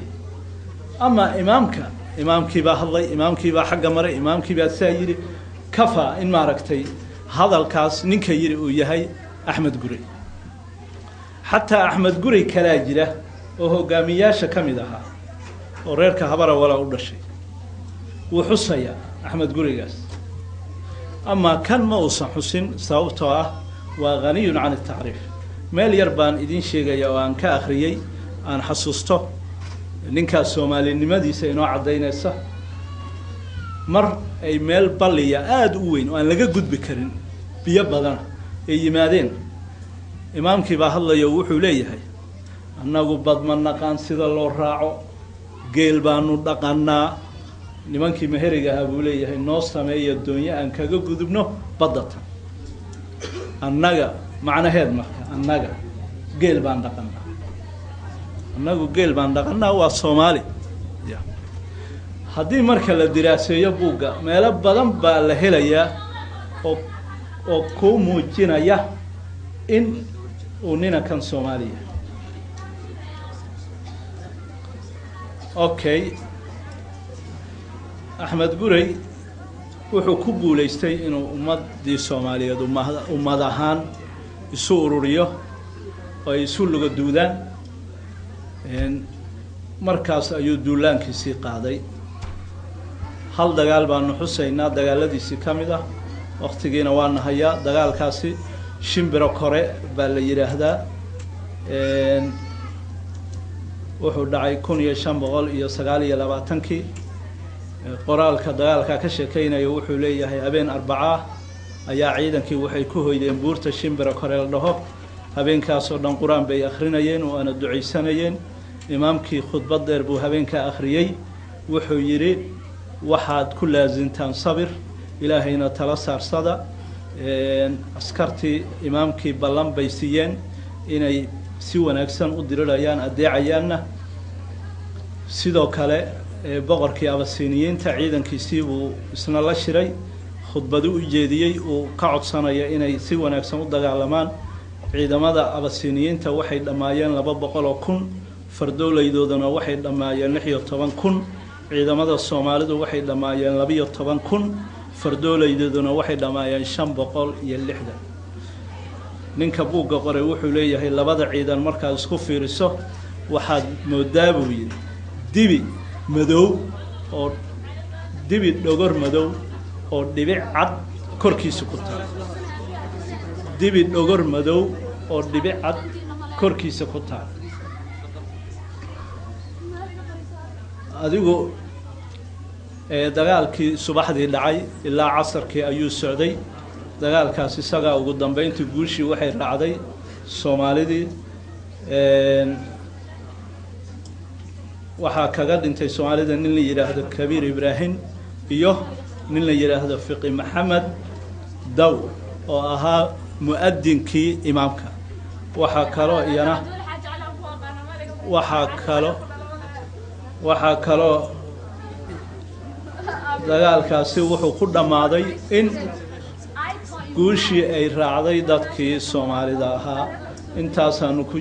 أما إمامك الله إمامك حق مرة إمامك ساجر كفى إن ما ركتي هذا الكاس نكير وياهي أحمد قري حتى أحمد قري كلاجرة oo hogaamiyaasha ka mid ahaa oo reerka habara wala u dhashay wuu xusaya Axmed Gurigaas ama kan ma uusan xusin sababtoo ah waa ghaniyun can at-ta'rif meel yar baan idin sheegaya oo aan ka akhriyay aan xasuusto ninka Soomaalinimadiisa inoo cadeynaysa mar ay meel balliya aad u weyn oo aan laga gudbi karin biyo badan ay yimaadeen imaamkii baa hadlayo wuxuu leeyahay annagu bad ma naqaan sida loo raaco geel baanu dhaqanaa nimankii maheriga ahaa buu leeyahay noo sameeyo doonyo aan kaga gudubno badatan annaga macnaheed marka annaga geel baan dhaqanaa annagu geel baan dhaqanaa waa Soomaali haddii marka la diraaseeyo buugga meelo badan baa la helayaa oo ku muujinaya in uu ninakan Soomaaliya okay Axmed Gurey wuxuu ku guuleystay inuu ummadii Soomaaliyeed ummad ahaan isu ururiyo oo ay isu luga duudaan markaas ayuu duulaankiisii qaaday hal dagaal baanu xusaynaa dagaaladiisii ka mid ah waqtigiina waa nahayaa dagaalkaasi shimbiro kore baa la yiraahdaa wuxuu dhacay 1529 qoraalka dagaalka ka sheekaynayo wuxuu leeyahay habeen Arbacaa ayaa ciidankii waxay ku hoydeen buurta shimbiro kore la dhaho habeenkaas oo dhan quraan bay akhrinayeen oo ana duceysanayeen imaamkii khudbad dheer buu habeenka akhriyay wuxuu yiri waxaad ku laazintaan sabir ilaahayna tala saarsada askartii imaamkii ballan bay siiyeen inay si wanaagsan u dirirayaan adeecayaanna sidoo kale boqorkii Abasiiniyiinta ciidankiisii buu isna la shiray khudbadu u jeediyay oo ka codsanaya inay si wanaagsan u dagaalamaan ciidamada Abasiiniyiinta waxay dhamaayeen 200,000 fardoolaydoodana waxay dhamaayeen 16,000 ciidamada Soomaalidu waxay dhamaayeen 12,000 fardoolaydoodana waxay dhamaayeen 560 ninka buugga qoray wuxuu leeyahay labada ciidan markaad isku fiiriso waxaad moodaa buu yiri dibi madow oo dibi dhogor madow oo dhibic cad korkiisa ku taal dibi dhogor madow oo dhibic cad korkiisa ku taal adigu dagaalkii subaxdii dhacay ilaa casarkii ayuu socday dagaalkaas isaga ugu dambeyntii guushii waxay raacday Soomaalidii waxa kaga dhintay Soomaalida nin la yiraahdo Kabiir Ibrahim iyo nin la yiraahdo Fiqi Maxamed Daw oo ahaa muadinkii imaamka waxa kale iyana waxa kale dagaalkaasi wuxuu ku dhamaaday in guushii ay raacday dadkii Soomaalida ahaa intaas aanu ku